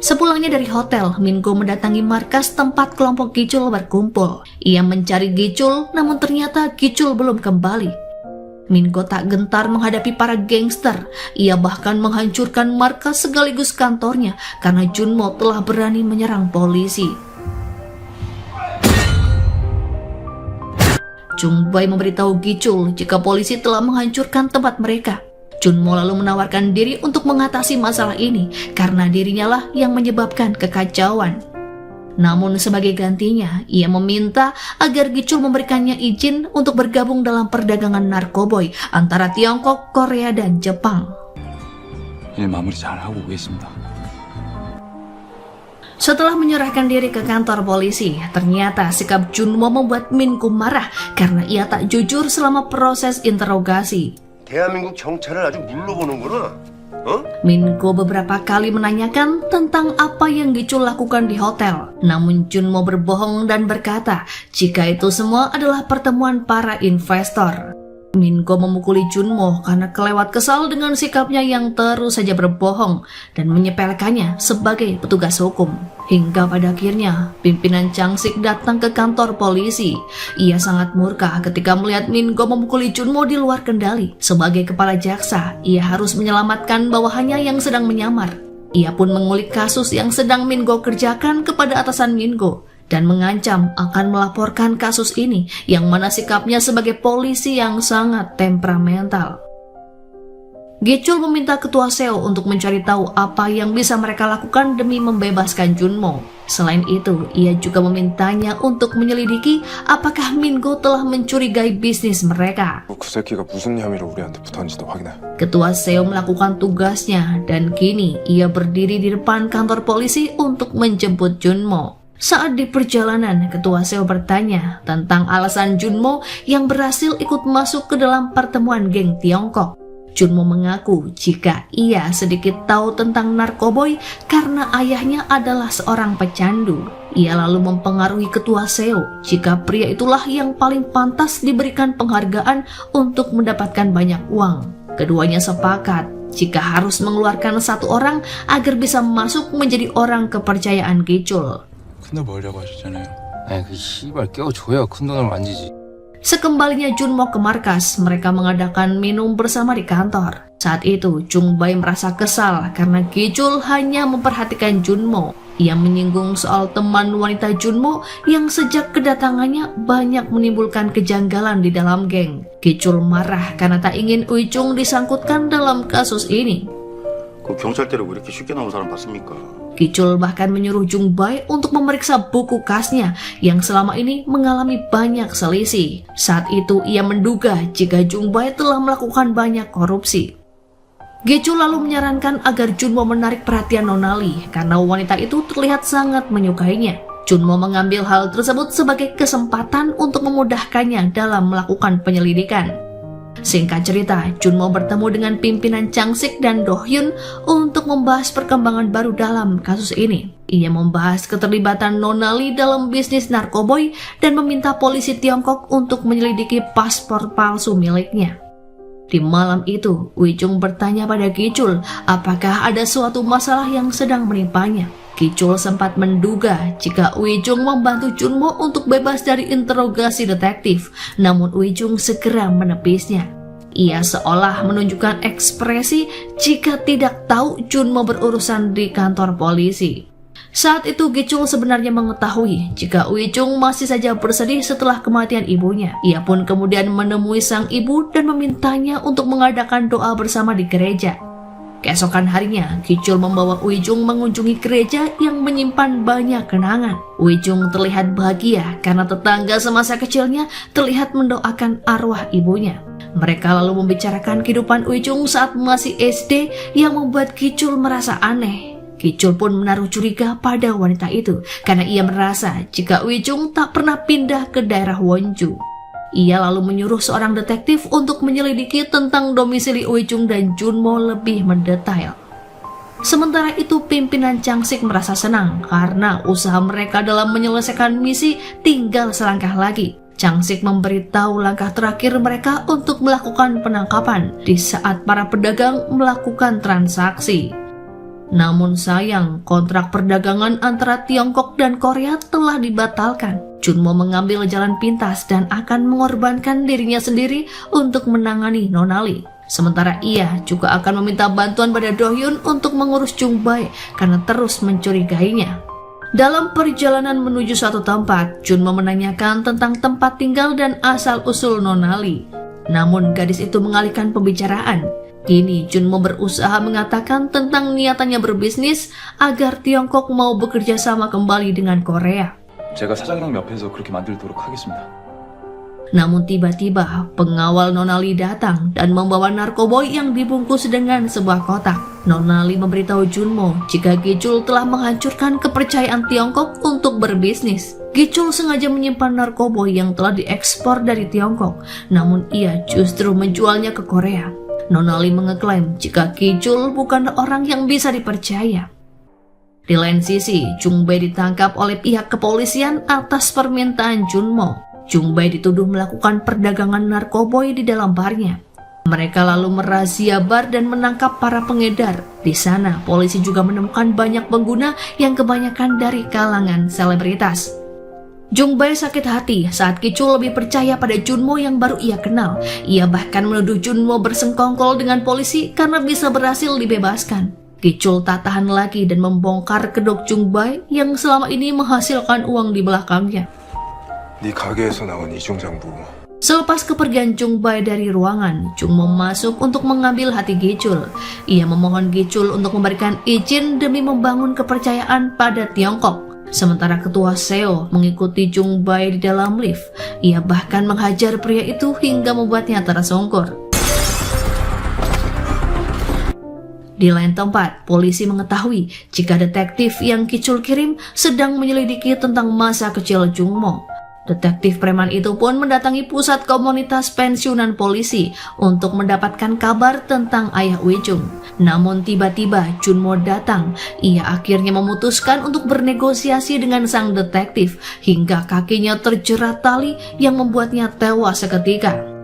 Sepulangnya dari hotel, Min-go mendatangi markas tempat kelompok Gi-chul berkumpul. Ia mencari Gi-chul, namun ternyata Gi-chul belum kembali. Min-go tak gentar menghadapi para gangster. Ia bahkan menghancurkan markas sekaligus kantornya karena Junmo telah berani menyerang polisi. Jung-bae memberitahu Gi-chul jika polisi telah menghancurkan tempat mereka. Junmo lalu menawarkan diri untuk mengatasi masalah ini karena dirinya lah yang menyebabkan kekacauan. Namun sebagai gantinya, ia meminta agar Gi-chul memberikannya izin untuk bergabung dalam perdagangan narkoboy antara Tiongkok, Korea, dan Jepang. 일 마무리 잘하고 오겠습니다. Setelah menyerahkan diri ke kantor polisi, ternyata sikap Junmo membuat Min-go marah karena ia tak jujur selama proses interogasi. 대한민국 경찰을 아주 물러보는구나. Min-go beberapa kali menanyakan tentang apa yang Gi-chul lakukan di hotel. Namun Junmo berbohong dan berkata jika itu semua adalah pertemuan para investor. Min-go memukuli Junmo karena kelewat kesal dengan sikapnya yang terus saja berbohong dan menyepelekannya sebagai petugas hukum. Hingga pada akhirnya, pimpinan Chang-sik datang ke kantor polisi. Ia sangat murka ketika melihat Min-go memukuli Junmo di luar kendali. Sebagai kepala jaksa, ia harus menyelamatkan bawahannya yang sedang menyamar. Ia pun mengulik kasus yang sedang Min-go kerjakan kepada atasan Min-go dan mengancam akan melaporkan kasus ini yang mana sikapnya sebagai polisi yang sangat temperamental. Gi-chul meminta ketua Seo untuk mencari tahu apa yang bisa mereka lakukan demi membebaskan Junmo. Selain itu, ia juga memintanya untuk menyelidiki apakah Min-go telah mencurigai bisnis mereka. 그 새끼가 무슨 혐의로 우리한테 붙었는지도 확인해. Ketua Seo melakukan tugasnya dan kini ia berdiri di depan kantor polisi untuk menjemput Junmo. Saat di perjalanan, Ketua Seo bertanya tentang alasan Junmo yang berhasil ikut masuk ke dalam pertemuan geng Tiongkok. Junmo mengaku jika ia sedikit tahu tentang narkoboy karena ayahnya adalah seorang pecandu. Ia lalu mempengaruhi Ketua Seo jika pria itulah yang paling pantas diberikan penghargaan untuk mendapatkan banyak uang. Keduanya sepakat jika harus mengeluarkan satu orang agar bisa masuk menjadi orang kepercayaan Gi-chul. 큰돈 벌려고 하셨잖아요. 아니 그 씨발 깨워줘야 큰 돈을 만지지. Sekembalinya Junmo ke markas, mereka mengadakan minum bersama di kantor. Saat itu, Jung-bae merasa kesal karena Gi-chul hanya memperhatikan Junmo. Ia menyinggung soal teman wanita Junmo yang sejak kedatangannya banyak menimbulkan kejanggalan di dalam geng. Gi-chul marah karena tak ingin Ui-chung disangkutkan dalam kasus ini. 그 경찰대로 왜 이렇게 쉽게 나온 사람 봤습니까? Gi-chul bahkan menyuruh Jung-bae untuk memeriksa buku kasnya yang selama ini mengalami banyak selisih. Saat itu ia menduga jika Jung-bae telah melakukan banyak korupsi. Gi-chul lalu menyarankan agar Junmo menarik perhatian Nona Lee karena wanita itu terlihat sangat menyukainya. Junmo mengambil hal tersebut sebagai kesempatan untuk memudahkannya dalam melakukan penyelidikan. Singkat cerita, Junmo bertemu dengan pimpinan Chang-sik dan Do-hyun untuk membahas perkembangan baru dalam kasus ini. Ia membahas keterlibatan Nona Lee dalam bisnis narkoboy dan meminta polisi Tiongkok untuk menyelidiki paspor palsu miliknya. Di malam itu, Ui-chung bertanya pada Gi-chul apakah ada suatu masalah yang sedang menimpanya. Gi-chul sempat menduga jika Ui-chung membantu Junmo untuk bebas dari interogasi detektif, namun Ui-chung segera menepisnya. Ia seolah menunjukkan ekspresi jika tidak tahu Junmo berurusan di kantor polisi. Saat itu Gichul sebenarnya mengetahui jika Uijung masih saja bersedih setelah kematian ibunya. Ia pun kemudian menemui sang ibu dan memintanya untuk mengadakan doa bersama di gereja. Keesokan harinya, Gichul membawa Uijung mengunjungi gereja yang menyimpan banyak kenangan. Uijung terlihat bahagia karena tetangga semasa kecilnya terlihat mendoakan arwah ibunya. Mereka lalu membicarakan kehidupan Uijung saat masih SD yang membuat Gichul merasa aneh. Gichul pun menaruh curiga pada wanita itu karena ia merasa jika Uijung tak pernah pindah ke daerah Wonju. Ia lalu menyuruh seorang detektif untuk menyelidiki tentang domisili Uijung dan Junmo lebih mendetail. Sementara itu pimpinan Changsik merasa senang karena usaha mereka dalam menyelesaikan misi tinggal selangkah lagi. Changsik memberitahu langkah terakhir mereka untuk melakukan penangkapan di saat para pedagang melakukan transaksi. Namun sayang, kontrak perdagangan antara Tiongkok dan Korea telah dibatalkan. Junmo mengambil jalan pintas dan akan mengorbankan dirinya sendiri untuk menangani Nonali. Sementara ia juga akan meminta bantuan pada Dohyun untuk mengurus Jungbae karena terus mencurigainya. Dalam perjalanan menuju suatu tempat, Junmo menanyakan tentang tempat tinggal dan asal-usul Nonali. Namun gadis itu mengalihkan pembicaraan. Kini Junmo berusaha mengatakan tentang niatannya berbisnis agar Tiongkok mau bekerja sama kembali dengan Korea. 제가 사장님 옆에서 그렇게 만들도록 하겠습니다. Namun tiba-tiba pengawal Nonali datang dan membawa narkoboy yang dibungkus dengan sebuah kotak. Nonali memberitahu Junmo jika Gichul telah menghancurkan kepercayaan Tiongkok untuk berbisnis. Gichul sengaja menyimpan narkoboy yang telah diekspor dari Tiongkok, namun ia justru menjualnya ke Korea. Nonali mengeklaim jika Gichul bukan orang yang bisa dipercaya. Di lain sisi, Jungbae ditangkap oleh pihak kepolisian atas permintaan Junmo. Jungbae dituduh melakukan perdagangan narkoboy di dalam barnya. Mereka lalu merazia bar dan menangkap para pengedar. Di sana, polisi juga menemukan banyak pengguna yang kebanyakan dari kalangan selebritas. Jungbae sakit hati saat Gichul lebih percaya pada Junmo yang baru ia kenal. Ia bahkan menuduh Junmo bersengkongkol dengan polisi karena bisa berhasil dibebaskan. Gichul tak tahan lagi dan membongkar kedok Jungbae yang selama ini menghasilkan uang di belakangnya. 네 가게에서 나온 이중 장부. Selepas kepergian Jungbae dari ruangan, Junmo masuk untuk mengambil hati Gichul. Ia memohon Gichul untuk memberikan izin demi membangun kepercayaan pada Tiongkok. Sementara ketua Seo mengikuti Jungbae di dalam lift. Ia bahkan menghajar pria itu hingga membuatnya tersungkur. Di lain tempat, polisi mengetahui jika detektif yang Gichul kirim sedang menyelidiki tentang masa kecil Junmo. Detektif preman itu pun mendatangi pusat komunitas pensiunan polisi untuk mendapatkan kabar tentang ayah Uijung. Namun tiba-tiba Junmo datang. Ia akhirnya memutuskan untuk bernegosiasi dengan sang detektif hingga kakinya terjerat tali yang membuatnya tewas seketika.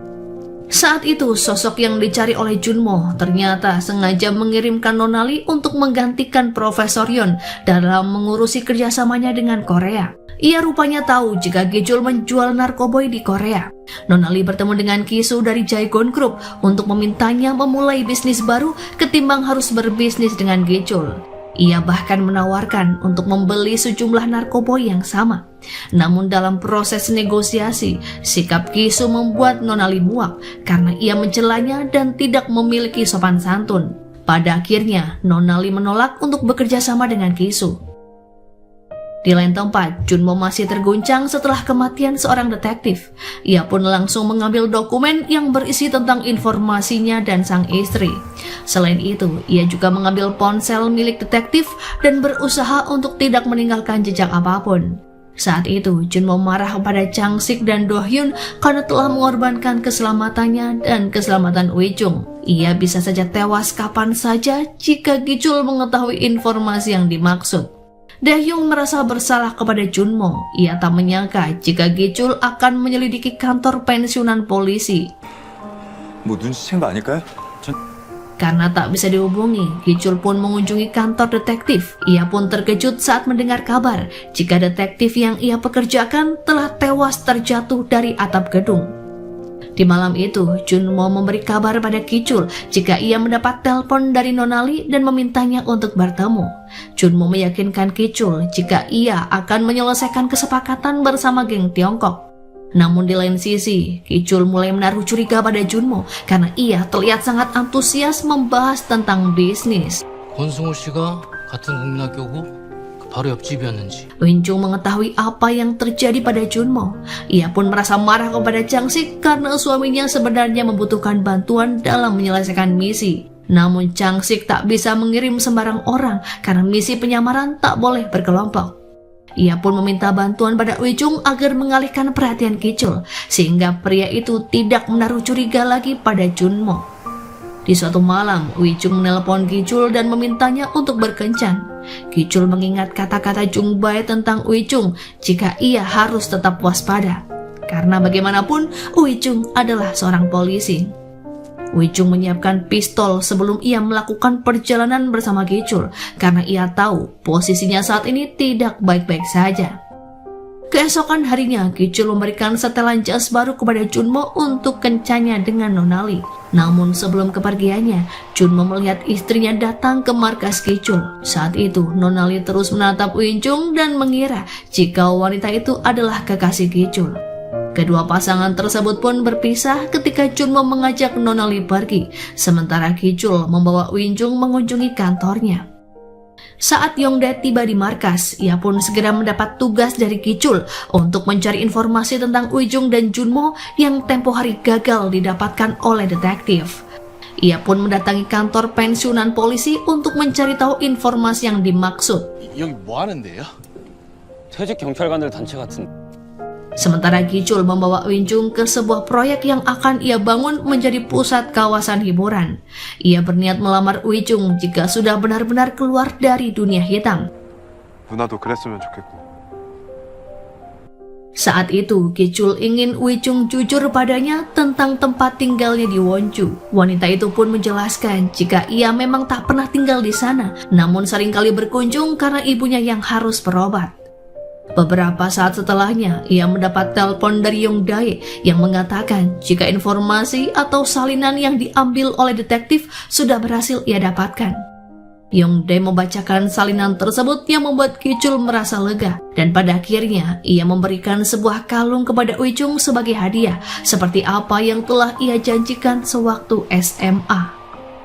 Saat itu sosok yang dicari oleh Junmo ternyata sengaja mengirimkan Nonali untuk menggantikan Profesor Yon dalam mengurusi kerjasamanya dengan Korea. Ia rupanya tahu jika Gichul menjual narkoboy di Korea. Nonali bertemu dengan Kisu dari Jaegon Group untuk memintanya memulai bisnis baru ketimbang harus berbisnis dengan Gichul. Ia bahkan menawarkan untuk membeli sejumlah narkoboy yang sama. Namun dalam proses negosiasi, sikap Kisu membuat Nonali muak karena ia mencelanya dan tidak memiliki sopan santun. Pada akhirnya, Nonali menolak untuk bekerja sama dengan Kisu. Di lain tempat, Junmo masih terguncang setelah kematian seorang detektif. Ia pun langsung mengambil dokumen yang berisi tentang informasinya dan sang istri. Selain itu, ia juga mengambil ponsel milik detektif dan berusaha untuk tidak meninggalkan jejak apapun. Saat itu, Junmo marah kepada Changsik dan Dohyun karena telah mengorbankan keselamatannya dan keselamatan Uijung. Ia bisa saja tewas kapan saja jika Gichul mengetahui informasi yang dimaksud. Daehyung merasa bersalah kepada Junmo. Ia tak menyangka jika Gichul akan menyelidiki kantor pensiunan polisi. 뭐 눈치챈 거 아닐까요? Karena tak bisa dihubungi, Gichul pun mengunjungi kantor detektif. Ia pun terkejut saat mendengar kabar jika detektif yang ia pekerjakan telah tewas terjatuh dari atap gedung. Di malam itu, Junmo memberi kabar pada Kicul jika ia mendapat telepon dari Nonali dan memintanya untuk bertemu. Junmo meyakinkan Kicul jika ia akan menyelesaikan kesepakatan bersama geng Tiongkok. Namun di lain sisi, Kicul mulai menaruh curiga pada Junmo karena ia terlihat sangat antusias membahas tentang bisnis. 권승우 씨가 같은 국민학교고 바로 옆집이었는지. Wincung mengetahui apa yang terjadi pada Junmo. Ia pun merasa marah kepada Changsik karena suaminya sebenarnya membutuhkan bantuan dalam menyelesaikan misi. Namun Changsik tak bisa mengirim sembarang orang karena misi penyamaran tak boleh berkelompok. Ia pun meminta bantuan pada Wincung agar mengalihkan perhatian Kicul, sehingga pria itu tidak menaruh curiga lagi pada Junmo. Di suatu malam, Wincung menelpon Kicul dan memintanya untuk berkencan. Kicul mengingat kata-kata Jung Bae tentang Wincung jika ia harus tetap waspada. Karena bagaimanapun, Wincung adalah seorang polisi. Wincung menyiapkan pistol sebelum ia melakukan perjalanan bersama Kicul karena ia tahu posisinya saat ini tidak baik-baik saja. Keesokan harinya, Kicul memberikan setelan jas baru kepada Junmo untuk kencannya dengan Nonali. Namun sebelum kepergiannya, Junmo melihat istrinya datang ke markas Kicul. Saat itu, Nonali terus menatap Wincung dan mengira jika wanita itu adalah kekasih Kicul. Kedua pasangan tersebut pun berpisah ketika Junmo mengajak Nonali pergi, sementara Kicul membawa Wincung mengunjungi kantornya. Saat Yongdae tiba di markas, ia pun segera mendapat tugas dari Kicul untuk mencari informasi tentang Wincung dan Junmo yang tempo hari gagal didapatkan oleh detektif. Ia pun mendatangi kantor pensiunan polisi untuk mencari tahu informasi yang dimaksud. 여기 뭐 하는데요? 퇴직 경찰관들 단체 같은. Sementara Kicul membawa Wincung ke sebuah proyek yang akan ia bangun menjadi pusat kawasan hiburan. Ia berniat melamar Wincung jika sudah benar-benar keluar dari dunia hitam. 누나도 그랬으면 좋겠고. Saat itu, Kicul ingin Wincung jujur padanya tentang tempat tinggalnya di Wonju. Wanita itu pun menjelaskan jika ia memang tak pernah tinggal di sana, namun seringkali berkunjung karena ibunya yang harus berobat. Beberapa saat setelahnya, ia mendapat telepon dari Yongdae yang mengatakan jika informasi atau salinan yang diambil oleh detektif sudah berhasil ia dapatkan. Yongdae membacakan salinan tersebut yang membuat Kicul merasa lega, dan pada akhirnya ia memberikan sebuah kalung kepada Wincung sebagai hadiah, seperti apa yang telah ia janjikan sewaktu SMA.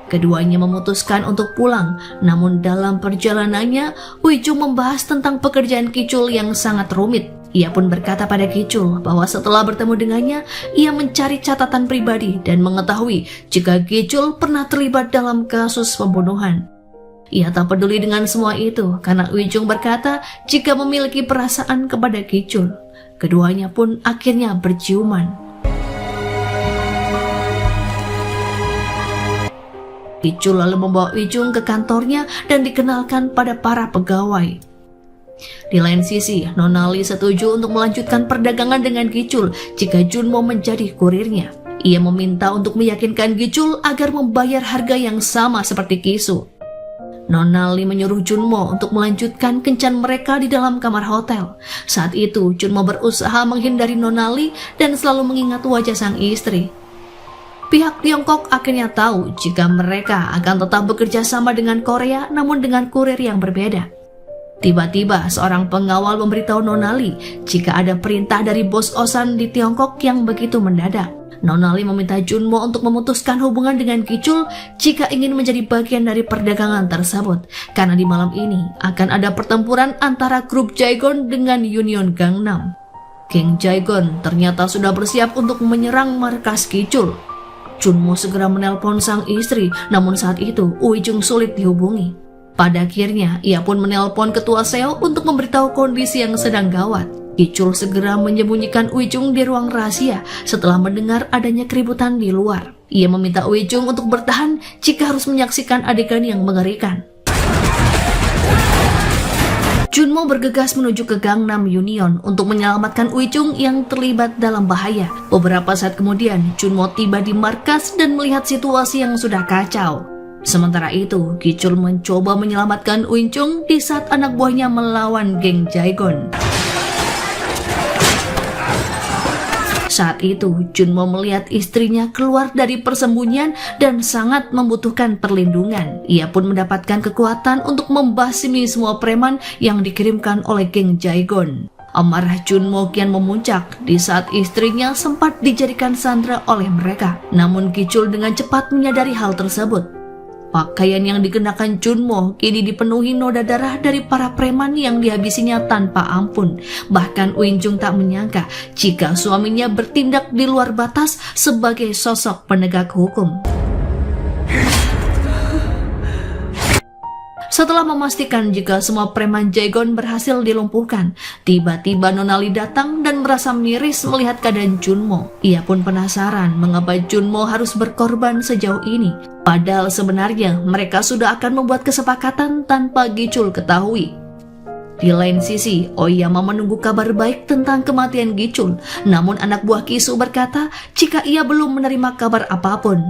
Keduanya memutuskan untuk pulang, namun dalam perjalanannya, Wincung membahas tentang pekerjaan Kicul yang sangat rumit. Ia pun berkata pada Kicul bahwa setelah bertemu dengannya, ia mencari catatan pribadi dan mengetahui jika Kicul pernah terlibat dalam kasus pembunuhan. Ia tak peduli dengan semua itu karena Wincung berkata jika memiliki perasaan kepada Kicul. Keduanya pun akhirnya berciuman. Kicul lalu membawa Wincung ke kantornya dan dikenalkan pada para pegawai. Di lain sisi, Nonali setuju untuk melanjutkan perdagangan dengan Kicul jika Junmo menjadi kurirnya. Ia meminta untuk meyakinkan Kicul agar membayar harga yang sama seperti Kisu. Nonali menyuruh Junmo untuk melanjutkan kencan mereka di dalam kamar hotel. Saat itu, Junmo berusaha menghindari Nonali dan selalu mengingat wajah sang istri. Pihak Tiongkok akhirnya tahu jika mereka akan tetap bekerja sama dengan Korea namun dengan kurir yang berbeda. Tiba-tiba seorang pengawal memberitahu Nonali jika ada perintah dari bos Osan di Tiongkok yang begitu mendadak. Nonali meminta Junmo untuk memutuskan hubungan dengan Kicul jika ingin menjadi bagian dari perdagangan tersebut, karena di malam ini akan ada pertempuran antara grup Jaegon dengan Union Gangnam. Geng Jaegon ternyata sudah bersiap untuk menyerang markas Kicul. Junmo segera menelpon sang istri, namun saat itu Wincung sulit dihubungi. Pada akhirnya, ia pun menelpon ketua Seo untuk memberitahu kondisi yang sedang gawat. Kicul segera menyembunyikan Wincung di ruang rahasia setelah mendengar adanya keributan di luar. Ia meminta Wincung untuk bertahan jika harus menyaksikan adegan yang mengerikan. Junmo bergegas menuju ke Gangnam Union untuk menyelamatkan Wincung yang terlibat dalam bahaya. Beberapa saat kemudian, Junmo tiba di markas dan melihat situasi yang sudah kacau. Sementara itu, Kicul mencoba menyelamatkan Wincung di saat anak buahnya melawan geng Jaegon. Saat itu, Junmo melihat istrinya keluar dari persembunyian dan sangat membutuhkan perlindungan. Ia pun mendapatkan kekuatan untuk membasmi semua preman yang dikirimkan oleh geng Jaegon. Amarah Junmo kian memuncak di saat istrinya sempat dijadikan sandera oleh mereka. Namun Gichul dengan cepat menyadari hal tersebut. Pakaian yang dikenakan Junmo kini dipenuhi noda darah dari para preman yang dihabisinya tanpa ampun. Bahkan Uinjung tak menyangka jika suaminya bertindak di luar batas sebagai sosok penegak hukum. Setelah memastikan jika semua preman Jaegon berhasil dilumpuhkan, tiba-tiba Nonali datang dan merasa miris melihat keadaan Junmo. Ia pun penasaran mengapa Junmo harus berkorban sejauh ini. Padahal sebenarnya mereka sudah akan membuat kesepakatan tanpa Gichul ketahui. Di lain sisi, Oyama menunggu kabar baik tentang kematian Gichul. Namun anak buah Kisu berkata jika ia belum menerima kabar apapun.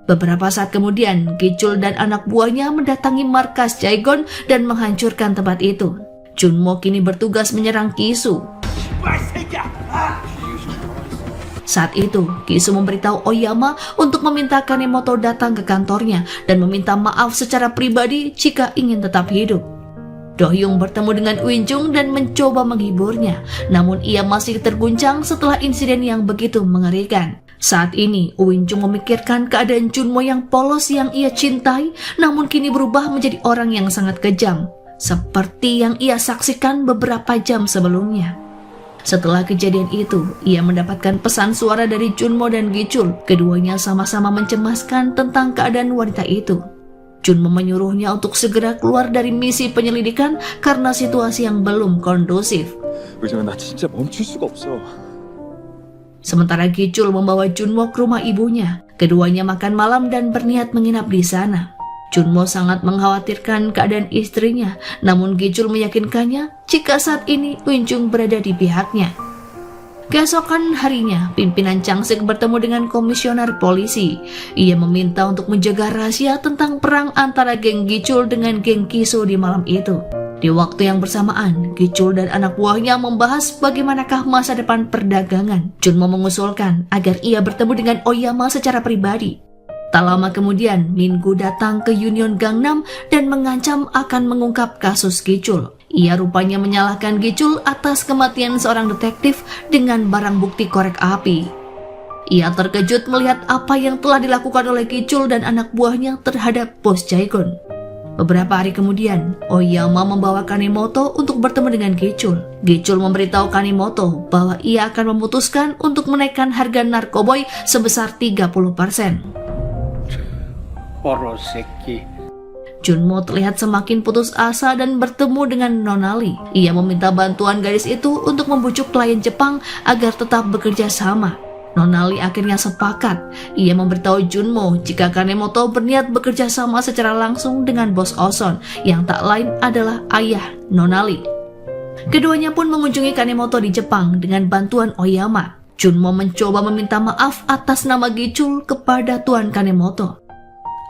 Beberapa saat kemudian, Gichul dan anak buahnya mendatangi markas Jaegon dan menghancurkan tempat itu. Junmo kini bertugas menyerang Kisu. Saat itu, Kisu memberitahu Oyama untuk meminta Kanemoto datang ke kantornya dan meminta maaf secara pribadi jika ingin tetap hidup. Dohyung bertemu dengan Uinjung dan mencoba menghiburnya, namun ia masih terguncang setelah insiden yang begitu mengerikan. Saat ini, Uinjung memikirkan keadaan Junmo yang polos yang ia cintai, namun kini berubah menjadi orang yang sangat kejam, seperti yang ia saksikan beberapa jam sebelumnya. Setelah kejadian itu, ia mendapatkan pesan suara dari Junmo dan Gichul. Keduanya sama-sama mencemaskan tentang keadaan wanita itu. Junmo menyuruhnya untuk segera keluar dari misi penyelidikan karena situasi yang belum kondusif. 나 진짜 멈출 수가 없어. Sementara Gichul membawa Junmo ke rumah ibunya. Keduanya makan malam dan berniat menginap di sana. Junmo sangat mengkhawatirkan keadaan istrinya, namun Gichul meyakinkannya jika saat ini Uinjung berada di pihaknya. Keesokan harinya, pimpinan Changsik bertemu dengan komisioner polisi. Ia meminta untuk menjaga rahasia tentang perang antara geng Gichul dengan geng Kisu di malam itu. Di waktu yang bersamaan, Gichul dan anak buahnya membahas bagaimanakah masa depan perdagangan. Junmo mengusulkan agar ia bertemu dengan Oyama secara pribadi. Tak lama kemudian, Mingu datang ke Union Gangnam dan mengancam akan mengungkap kasus Gichul. Ia rupanya menyalahkan Gichul atas kematian seorang detektif dengan barang bukti korek api. Ia terkejut melihat apa yang telah dilakukan oleh Gichul dan anak buahnya terhadap bos Jaegon. Beberapa hari kemudian, Oyama membawa Kanemoto untuk bertemu dengan Gichul. Gichul memberitahu Kanemoto bahwa ia akan memutuskan untuk menaikkan harga narkoboy sebesar 30%. Junmo terlihat semakin putus asa dan bertemu dengan Nonali. Ia meminta bantuan gadis itu untuk membujuk klien Jepang agar tetap bekerja sama. Nonali akhirnya sepakat. Ia memberitahu Junmo jika Kanemoto berniat bekerja sama secara langsung dengan bos Oson yang tak lain adalah ayah Nonali. Keduanya pun mengunjungi Kanemoto di Jepang dengan bantuan Oyama. Junmo mencoba meminta maaf atas nama Gichul kepada Tuan Kanemoto.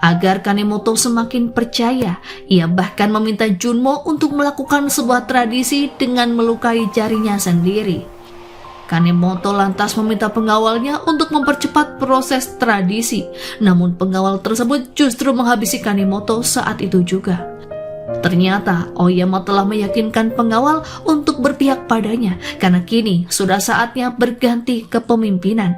Agar Kanemoto semakin percaya, ia bahkan meminta Junmo untuk melakukan sebuah tradisi dengan melukai jarinya sendiri. Kanemoto lantas meminta pengawalnya untuk mempercepat proses tradisi, namun pengawal tersebut justru menghabisi Kanemoto saat itu juga. Ternyata Oyama telah meyakinkan pengawal untuk berpihak padanya karena kini sudah saatnya berganti kepemimpinan.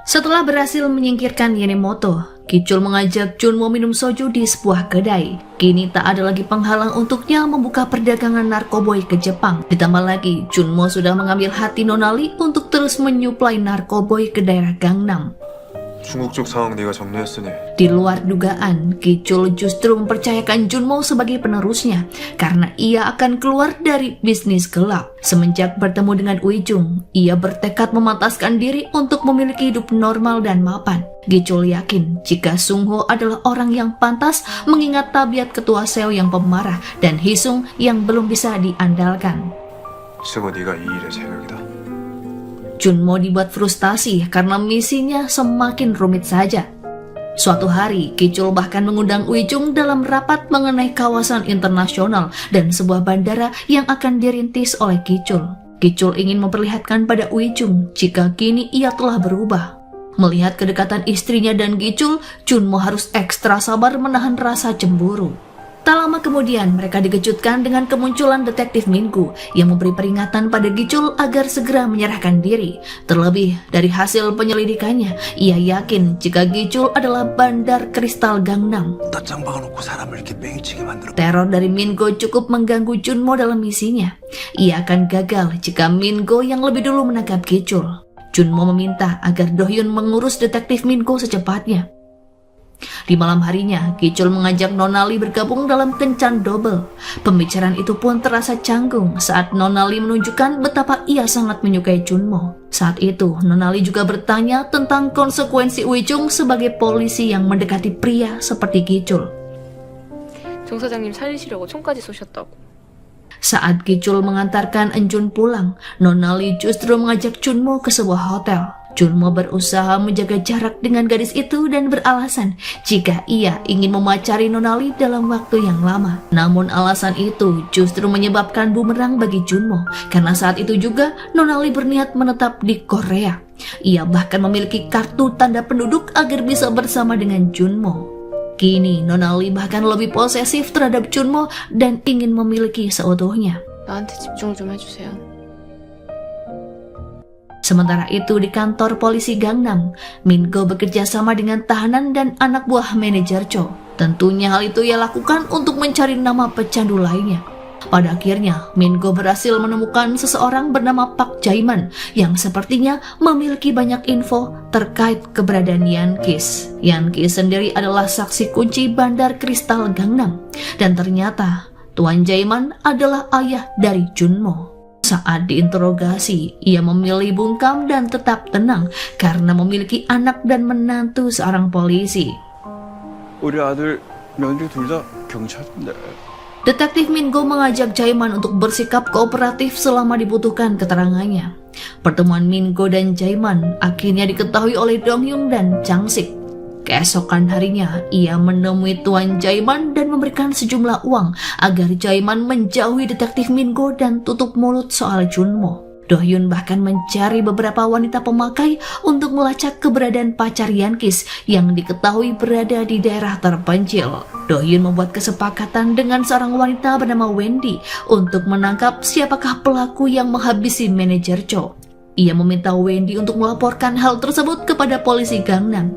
Setelah berhasil menyingkirkan Yenemoto, Gichul mengajak Junmo minum soju di sebuah kedai. Kini tak ada lagi penghalang untuknya membuka perdagangan narkoboy ke Jepang. Ditambah lagi, Junmo sudah mengambil hati Nonali untuk terus menyuplai narkoboy ke daerah Gangnam. 중국 쪽 상황 네가 정리했으니 Di luar dugaan, Gichul justru mempercayakan Junmo sebagai penerusnya karena ia akan keluar dari bisnis gelap. Semenjak bertemu dengan Uijung, ia bertekad memantaskan diri untuk memiliki hidup normal dan mapan. Gichul yakin jika Sungho adalah orang yang pantas mengingat tabiat ketua Seo yang pemarah dan Hisung yang belum bisa diandalkan. 승호 네가 이 일의 제격이다. Junmo dibuat frustasi karena misinya semakin rumit saja. Suatu hari, Kicul bahkan mengundang Uijung dalam rapat mengenai kawasan internasional dan sebuah bandara yang akan dirintis oleh Kicul. Kicul ingin memperlihatkan pada Uijung jika kini ia telah berubah. Melihat kedekatan istrinya dan Kicul, Junmo harus ekstra sabar menahan rasa cemburu. Tak lama kemudian, mereka dikejutkan dengan kemunculan detektif Minggu yang memberi peringatan pada Kicul agar segera menyerahkan diri. Terlebih dari hasil penyelidikannya, ia yakin jika Kicul adalah bandar kristal Gangnam. 딴장 박아놓고 사람을 이렇게 뺑치게 만들어. Teror dari Mingo cukup mengganggu Junmo dalam misinya. Ia akan gagal jika Mingo yang lebih dulu menangkap Kicul. Junmo meminta agar Do-hyun mengurus detektif Mingo secepatnya. Di malam harinya, Kicul mengajak Nonali bergabung dalam kencan double. Pembicaraan itu pun terasa canggung saat Nonali menunjukkan betapa ia sangat menyukai Junmo. Saat itu, Nonali juga bertanya tentang konsekuensi Uijung sebagai polisi yang mendekati pria seperti Kicul. 정 사장님 살리시려고 총까지 쏘셨다고. Saat Kicul mengantarkan Enjun pulang, Nonali justru mengajak Junmo ke sebuah hotel. Junmo berusaha menjaga jarak dengan gadis itu dan beralasan jika ia ingin memacari Nonali dalam waktu yang lama. Namun alasan itu justru menyebabkan bumerang bagi Junmo, karena saat itu juga Nonali berniat menetap di Korea. Ia bahkan memiliki kartu tanda penduduk agar bisa bersama dengan Junmo. Kini Nonali bahkan lebih posesif terhadap Junmo dan ingin memiliki seutuhnya. 나한테 집중 좀 해주세요. Sementara itu di kantor polisi Gangnam, Mingo bekerja sama dengan tahanan dan anak buah manajer Cho. Tentunya hal itu ia lakukan untuk mencari nama pecandu lainnya. Pada akhirnya, Mingo berhasil menemukan seseorang bernama Park Jae-man yang sepertinya memiliki banyak info terkait keberadaan Yankis. Yankis sendiri adalah saksi kunci bandar kristal Gangnam. Dan ternyata, Tuan Jae-man adalah ayah dari Junmo. Saat diinterogasi, ia memilih bungkam dan tetap tenang karena memiliki anak dan menantu seorang polisi. 우리 아들 며느리 둘 다 경찰인데. Detektif Mingo mengajak Jae-man untuk bersikap kooperatif selama dibutuhkan keterangannya. Pertemuan Mingo dan Jae-man akhirnya diketahui oleh Dong-hyun dan Chang-sik. Keesokan harinya, ia menemui Tuan Jae-man dan memberikan sejumlah uang agar Jae-man menjauhi detektif Mingo dan tutup mulut soal Junmo. Do-hyun bahkan mencari beberapa wanita pemakai untuk melacak keberadaan pacar Yankis yang diketahui berada di daerah terpencil. Do-hyun membuat kesepakatan dengan seorang wanita bernama Wendy untuk menangkap siapakah pelaku yang menghabisi manajer Cho. Ia meminta Wendy untuk melaporkan hal tersebut kepada polisi Gangnam.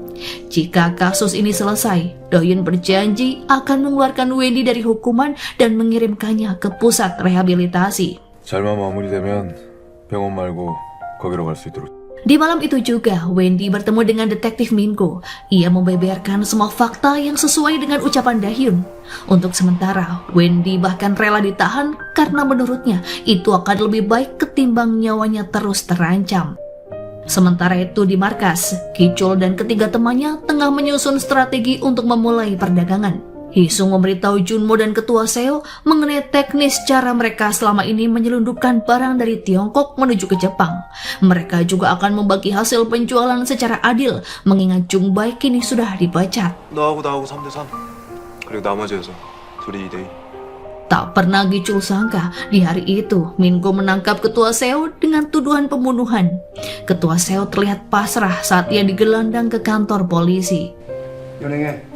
Jika kasus ini selesai, Do-hyun berjanji akan mengeluarkan Wendy dari hukuman dan mengirimkannya ke pusat rehabilitasi. 잘만 마무리되면 병원 말고 거기로 갈 수 있도록. Di malam itu juga, Wendy bertemu dengan detektif Mingo. Ia membeberkan semua fakta yang sesuai dengan ucapan Da-hyun. Untuk sementara, Wendy bahkan rela ditahan karena menurutnya itu akan lebih baik ketimbang nyawanya terus terancam. Sementara itu di markas, Kicul dan ketiga temannya tengah menyusun strategi untuk memulai perdagangan. Hisung memberitahu Junmo dan Ketua Seo mengenai teknis cara mereka selama ini menyelundupkan barang dari Tiongkok menuju ke Jepang. Mereka juga akan membagi hasil penjualan secara adil, mengingat Jung Bae kini sudah dipecat. 너하고 나하고 3대3. 그리고 나머지에서 둘이 2대2. Tak pernah Kicul sangka di hari itu Mingo menangkap Ketua Seo dengan tuduhan pembunuhan. Ketua Seo terlihat pasrah saat ia digelandang ke kantor polisi. 연행해.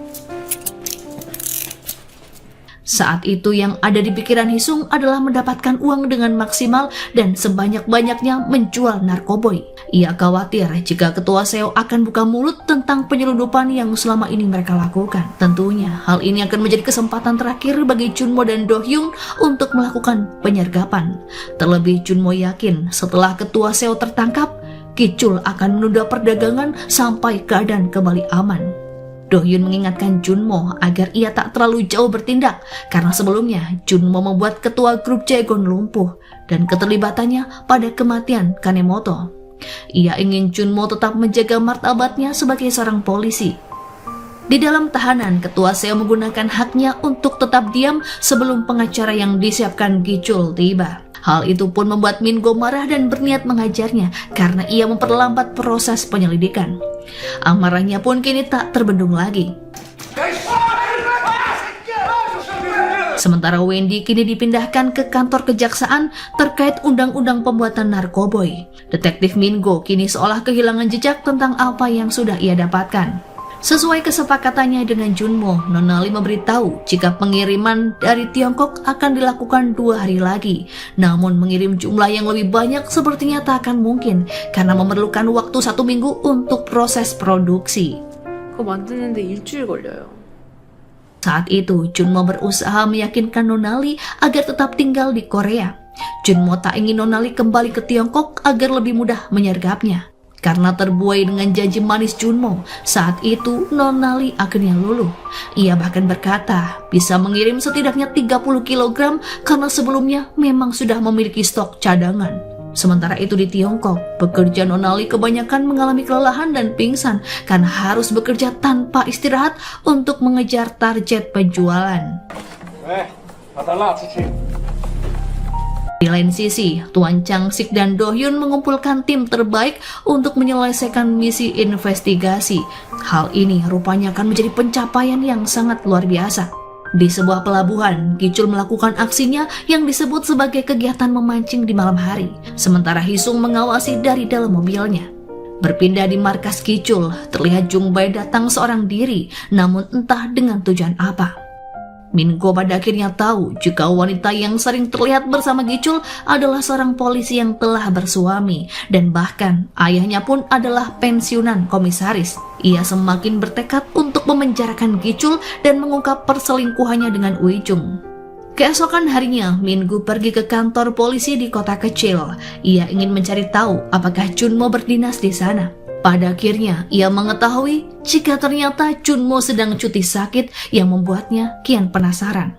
Saat itu yang ada di pikiran Hisung adalah mendapatkan uang dengan maksimal dan sebanyak-banyaknya menjual narkoboy. Ia khawatir jika Ketua Seo akan buka mulut tentang penyelundupan yang selama ini mereka lakukan. Tentunya hal ini akan menjadi kesempatan terakhir bagi Junmo dan Do-hyun untuk melakukan penyergapan. Terlebih Junmo yakin setelah Ketua Seo tertangkap, Kicul akan menunda perdagangan sampai keadaan kembali aman. Do-hyun mengingatkan Junmo agar ia tak terlalu jauh bertindak karena sebelumnya Junmo membuat ketua grup Jaegon lumpuh dan keterlibatannya pada kematian Kanemoto. Ia ingin Junmo tetap menjaga martabatnya sebagai seorang polisi. Di dalam tahanan, Ketua Seo menggunakan haknya untuk tetap diam sebelum pengacara yang disiapkan Kicul tiba. Hal itu pun membuat Min-go marah dan berniat mengajarnya karena ia memperlambat proses penyelidikan. Amarahnya pun kini tak terbendung lagi. Sementara Wendy kini dipindahkan ke kantor kejaksaan terkait undang-undang pembuatan narkoboy. Detektif Min-go kini seolah kehilangan jejak tentang apa yang sudah ia dapatkan. Sesuai kesepakatannya dengan Junmo, Nona Lee memberitahu jika pengiriman dari Tiongkok akan dilakukan 2 hari lagi. Namun mengirim jumlah yang lebih banyak sepertinya tak akan mungkin karena memerlukan waktu 1 minggu untuk proses produksi. 그거 만드는데 일주일 걸려요. Saat itu, Junmo berusaha meyakinkan Nona Lee agar tetap tinggal di Korea. Junmo tak ingin Nona Lee kembali ke Tiongkok agar lebih mudah menyergapnya. Karena terbuai dengan janji manis Junmo, saat itu Nona Lee akhirnya luluh. Ia bahkan berkata bisa mengirim setidaknya 30 kg karena sebelumnya memang sudah memiliki stok cadangan. Sementara itu di Tiongkok, pekerja Nona Lee kebanyakan mengalami kelelahan dan pingsan karena harus bekerja tanpa istirahat untuk mengejar target penjualan. Di lain sisi, Tuan Chang-sik dan Do-hyun mengumpulkan tim terbaik untuk menyelesaikan misi investigasi. Hal ini rupanya akan menjadi pencapaian yang sangat luar biasa. Di sebuah pelabuhan, Gi-chul melakukan aksinya yang disebut sebagai kegiatan memancing di malam hari, sementara Hee-sung mengawasi dari dalam mobilnya. Berpindah di markas Gi-chul, terlihat Jung Bae datang seorang diri, namun entah dengan tujuan apa. Min-go pada akhirnya tahu jika wanita yang sering terlihat bersama Gi-chul adalah seorang polisi yang telah bersuami, dan bahkan ayahnya pun adalah pensiunan komisaris. Ia semakin bertekad untuk memenjarakan Gi-chul dan mengungkap perselingkuhannya dengan Ui-jung. Keesokan harinya, Min-go pergi ke kantor polisi di kota kecil. Ia ingin mencari tahu apakah Junmo berdinas di sana. Pada akhirnya, ia mengetahui jika ternyata Junmo sedang cuti sakit yang membuatnya kian penasaran.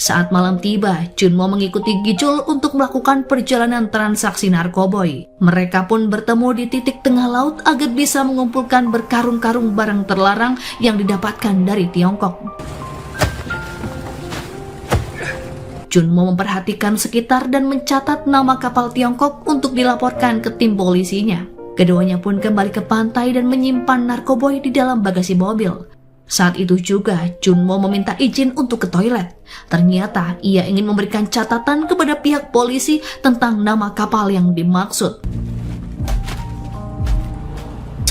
Saat malam tiba, Junmo mengikuti Gi-chul untuk melakukan perjalanan transaksi narkoboy. Mereka pun bertemu di titik tengah laut agar bisa mengumpulkan berkarung-karung barang terlarang yang didapatkan dari Tiongkok. Junmo memperhatikan sekitar dan mencatat nama kapal Tiongkok untuk dilaporkan ke tim polisinya. Keduanya pun kembali ke pantai dan menyimpan narkoboy di dalam bagasi mobil. Saat itu juga Junmo meminta izin untuk ke toilet. Ternyata ia ingin memberikan catatan kepada pihak polisi tentang nama kapal yang dimaksud.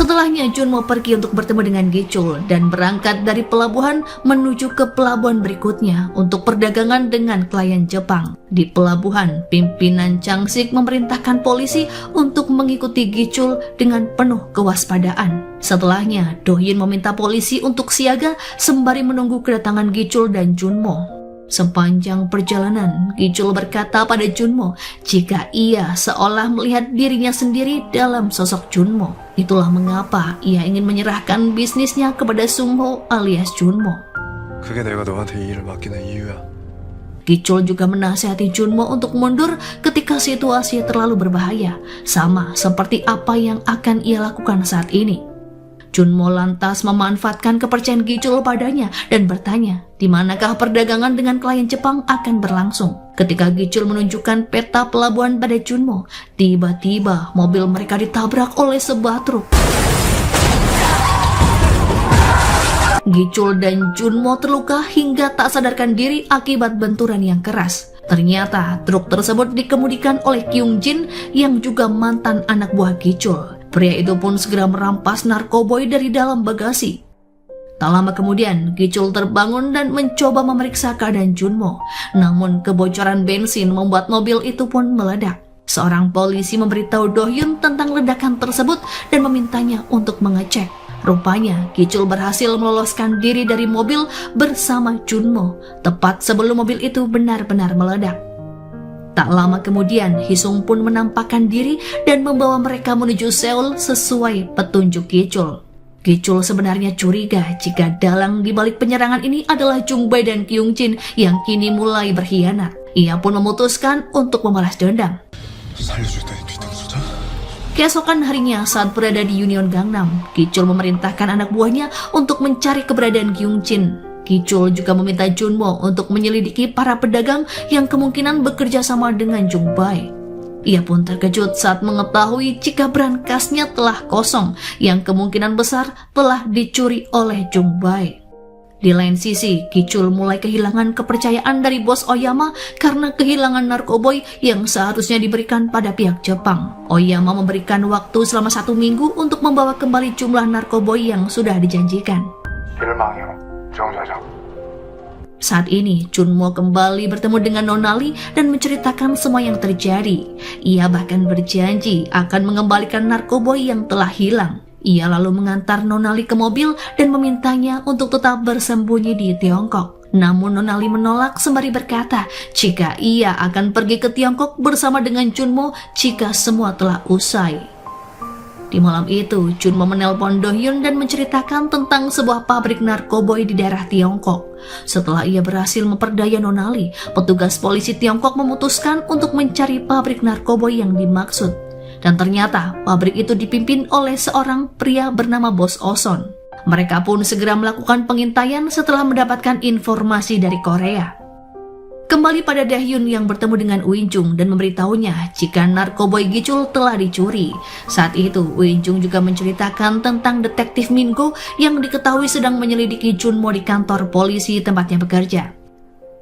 Setelahnya Junmo pergi untuk bertemu dengan Gi-chul dan berangkat dari pelabuhan menuju ke pelabuhan berikutnya untuk perdagangan dengan klien Jepang. Di pelabuhan, pimpinan Chang-sik memerintahkan polisi untuk mengikuti Gi-chul dengan penuh kewaspadaan. Setelahnya, Do-hyun meminta polisi untuk siaga sembari menunggu kedatangan Gi-chul dan Junmo. Sepanjang perjalanan, Gi-chul berkata pada Junmo jika ia seolah melihat dirinya sendiri dalam sosok Junmo. Itulah mengapa ia ingin menyerahkan bisnisnya kepada Sung-ho alias Junmo. 그게 내가 너한테 이 일을 맡기는 이유야. Gi-chul juga menasihati Junmo untuk mundur ketika situasi terlalu berbahaya, sama seperti apa yang akan ia lakukan saat ini. Junmo lantas memanfaatkan kepercayaan Gi-chul padanya dan bertanya di manakah perdagangan dengan klien Jepang akan berlangsung. Ketika Gi-chul menunjukkan peta pelabuhan pada Junmo, tiba-tiba mobil mereka ditabrak oleh sebuah truk. Gi-chul dan Junmo terluka hingga tak sadarkan diri akibat benturan yang keras. Ternyata truk tersebut dikemudikan oleh Kyung Jin yang juga mantan anak buah Gi-chul. Pria itu pun segera merampas narkoboy dari dalam bagasi. Tak lama kemudian, Gi-chul terbangun dan mencoba memeriksa keadaan Junmo. Namun kebocoran bensin membuat mobil itu pun meledak. Seorang polisi memberitahu Do-hyun tentang ledakan tersebut dan memintanya untuk mengecek. Rupanya, Gi-chul berhasil meloloskan diri dari mobil bersama Junmo, tepat sebelum mobil itu benar-benar meledak. Tak lama kemudian, Hee-sung pun menampakkan diri dan membawa mereka menuju Seoul sesuai petunjuk Gi-chul. Gi-chul sebenarnya curiga jika dalang di balik penyerangan ini adalah Jung Bae dan Kyung Jin yang kini mulai berkhianat. Ia pun memutuskan untuk membalas dendam. 살려주다니 뒤통수자. Keesokan harinya saat berada di Union Gangnam, Gi-chul memerintahkan anak buahnya untuk mencari keberadaan Kyung Jin. Ki-chul juga meminta Junmo untuk menyelidiki para pedagang yang kemungkinan bekerja sama dengan Jung Bae. Ia pun terkejut saat mengetahui jika berangkasnya telah kosong yang kemungkinan besar telah dicuri oleh Jung Bae. Di lain sisi, Ki-chul mulai kehilangan kepercayaan dari bos Oyama karena kehilangan narkoboy yang seharusnya diberikan pada pihak Jepang. Oyama memberikan waktu selama 1 minggu untuk membawa kembali jumlah narkoboy yang sudah dijanjikan. Saat ini, Junmo kembali bertemu dengan Nonali dan menceritakan semua yang terjadi. Ia bahkan berjanji akan mengembalikan narkoboy yang telah hilang. Ia lalu mengantar Nonali ke mobil dan memintanya untuk tetap bersembunyi di Tiongkok. Namun Nonali menolak sembari berkata jika ia akan pergi ke Tiongkok bersama dengan Junmo jika semua telah usai. Di malam itu, Junmo menelpon Do-hyun dan menceritakan tentang sebuah pabrik narkoboy di daerah Tiongkok. Setelah ia berhasil memperdaya Nonali, petugas polisi Tiongkok memutuskan untuk mencari pabrik narkoboy yang dimaksud. Dan ternyata pabrik itu dipimpin oleh seorang pria bernama Bos Oson. Mereka pun segera melakukan pengintaian setelah mendapatkan informasi dari Korea. Kembali pada Dahyun yang bertemu dengan Uinjung dan memberitahunya jika narkoboy Ki-chul telah dicuri. Saat itu, Uinjung juga menceritakan tentang detektif Mingo yang diketahui sedang menyelidiki Junmo di kantor polisi tempatnya bekerja.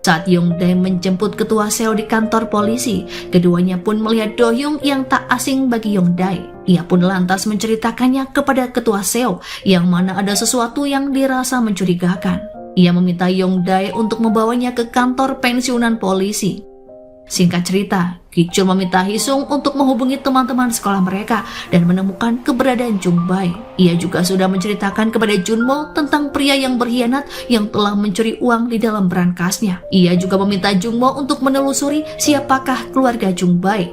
Saat Yongdae menjemput ketua Seo di kantor polisi, keduanya pun melihat Do-hyung yang tak asing bagi Yongdae. Ia pun lantas menceritakannya kepada ketua Seo, yang mana ada sesuatu yang dirasa mencurigakan. Ia meminta Yongdae untuk membawanya ke kantor pensiunan polisi. Singkat cerita, Ki-chul meminta Hisung untuk menghubungi teman-teman sekolah mereka dan menemukan keberadaan Jung Bae. Ia juga sudah menceritakan kepada Junmo tentang pria yang berkhianat yang telah mencuri uang di dalam berangkasnya. Ia juga meminta Junmo untuk menelusuri siapakah keluarga Jung Bae.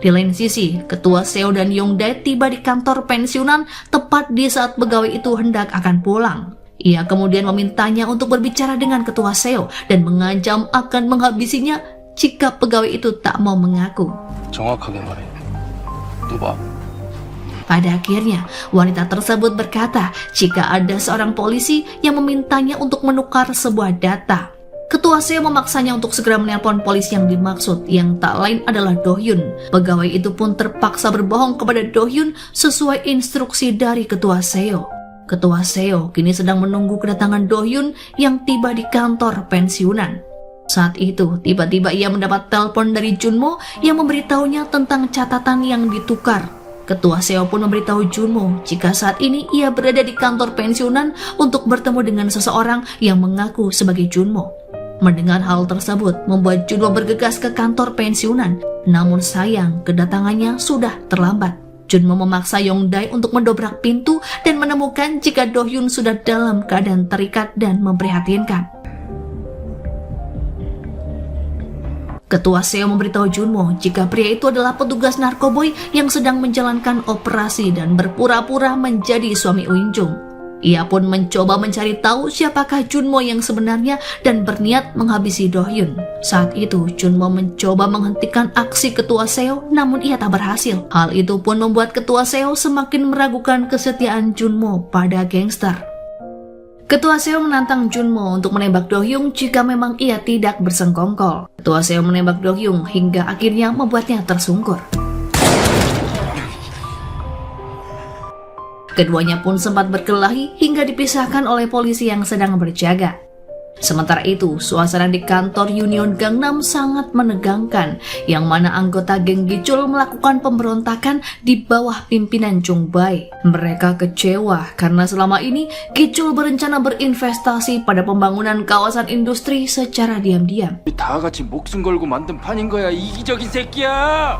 Di lain sisi, ketua Seo dan Yongdae tiba di kantor pensiunan tepat di saat pegawai itu hendak akan pulang. Ia kemudian memintanya untuk berbicara dengan ketua Seo dan mengancam akan menghabisinya jika pegawai itu tak mau mengaku. 정확하게 말해. 누가? Pada akhirnya, wanita tersebut berkata jika ada seorang polisi yang memintanya untuk menukar sebuah data. Ketua Seo memaksanya untuk segera menelpon polisi yang dimaksud, yang tak lain adalah Do-hyun. Pegawai itu pun terpaksa berbohong kepada Do-hyun sesuai instruksi dari ketua Seo. Ketua Seo kini sedang menunggu kedatangan Do-hyun yang tiba di kantor pensiunan. Saat itu, tiba-tiba ia mendapat telepon dari Junmo yang memberitahunya tentang catatan yang ditukar. Ketua Seo pun memberitahu Junmo jika saat ini ia berada di kantor pensiunan untuk bertemu dengan seseorang yang mengaku sebagai Junmo. Mendengar hal tersebut membuat Junmo bergegas ke kantor pensiunan, namun sayang kedatangannya sudah terlambat. Junmo memaksa Yongdae untuk mendobrak pintu dan menemukan jika Do-hyun sudah dalam keadaan terikat dan memprihatinkan. Ketua Seo memberitahu Junmo jika pria itu adalah petugas narkoboy yang sedang menjalankan operasi dan berpura-pura menjadi suami Uinjung. Ia pun mencoba mencari tahu siapakah Junmo yang sebenarnya dan berniat menghabisi Do-hyun. Saat itu, Junmo mencoba menghentikan aksi ketua Seo, namun ia tak berhasil. Hal itu pun membuat ketua Seo semakin meragukan kesetiaan Junmo pada gangster. Ketua Seo menantang Junmo untuk menembak Do-hyun jika memang ia tidak bersengkongkol. Ketua Seo menembak Do-hyun hingga akhirnya membuatnya tersungkur. Keduanya pun sempat berkelahi hingga dipisahkan oleh polisi yang sedang berjaga. Sementara itu, suasana di kantor Union Gangnam sangat menegangkan, yang mana anggota geng Ki-chul melakukan pemberontakan di bawah pimpinan Jung Bae. Mereka kecewa karena selama ini Ki-chul berencana berinvestasi pada pembangunan kawasan industri secara diam-diam. 다 같이 목숨 걸고 만든 판인 거야, 이기적인 새끼야!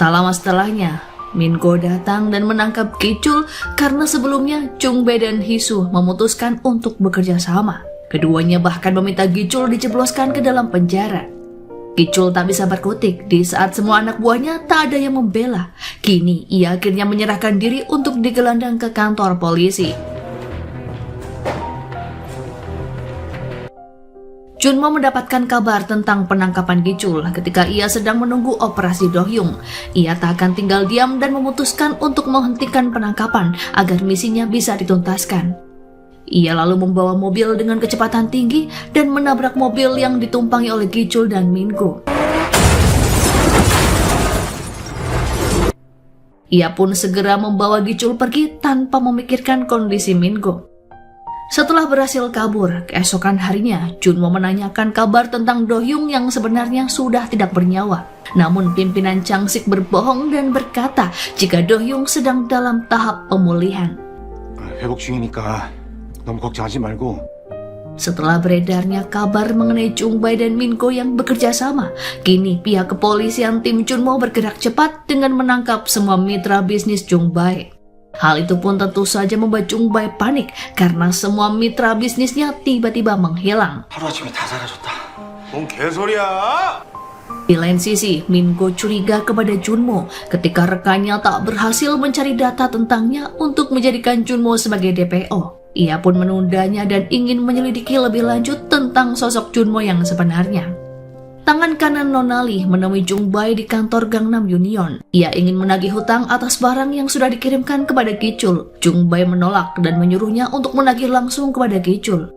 Tak lama setelahnya, Mingo datang dan menangkap Ki-chul karena sebelumnya Jung Bae dan Hisu memutuskan untuk bekerja sama. Keduanya bahkan meminta Ki-chul dijebloskan ke dalam penjara. Ki-chul tak bisa berkutik di saat semua anak buahnya tak ada yang membela. Kini ia akhirnya menyerahkan diri untuk digelandang ke kantor polisi. Junmo mendapatkan kabar tentang penangkapan Ki-chul ketika ia sedang menunggu operasi Do-hyun. Ia tak akan tinggal diam dan memutuskan untuk menghentikan penangkapan agar misinya bisa dituntaskan. Ia lalu membawa mobil dengan kecepatan tinggi dan menabrak mobil yang ditumpangi oleh Gicul dan Mingo. Ia pun segera membawa Gicul pergi tanpa memikirkan kondisi Mingo. Setelah berhasil kabur, keesokan harinya Junmo menanyakan kabar tentang Do-hyung yang sebenarnya sudah tidak bernyawa. Namun pimpinan Changsik berbohong dan berkata jika Do-hyung sedang dalam tahap pemulihan. 회복 중이니까 너무 걱정하지 말고. Setelah beredarnya kabar mengenai Jung-bae dan Min-go yang bekerja sama, kini pihak kepolisian tim Junmo bergerak cepat dengan menangkap semua mitra bisnis Jung-bae. Hal itu pun tentu saja membuat Jung-bae panik karena semua mitra bisnisnya tiba-tiba menghilang. 하루아침에 다 사라졌다. 뭔 개소리야? Di lain sisi, Min-go curiga kepada Junmo ketika rekannya tak berhasil mencari data tentangnya untuk menjadikan Junmo sebagai DPO. Ia pun menundanya dan ingin menyelidiki lebih lanjut tentang sosok Junmo yang sebenarnya. Tangan kanan Nonali menemui Jung-bae di kantor Gangnam Union. Ia ingin menagih hutang atas barang yang sudah dikirimkan kepada Gicul. Jung-bae menolak dan menyuruhnya untuk menagih langsung kepada Gicul.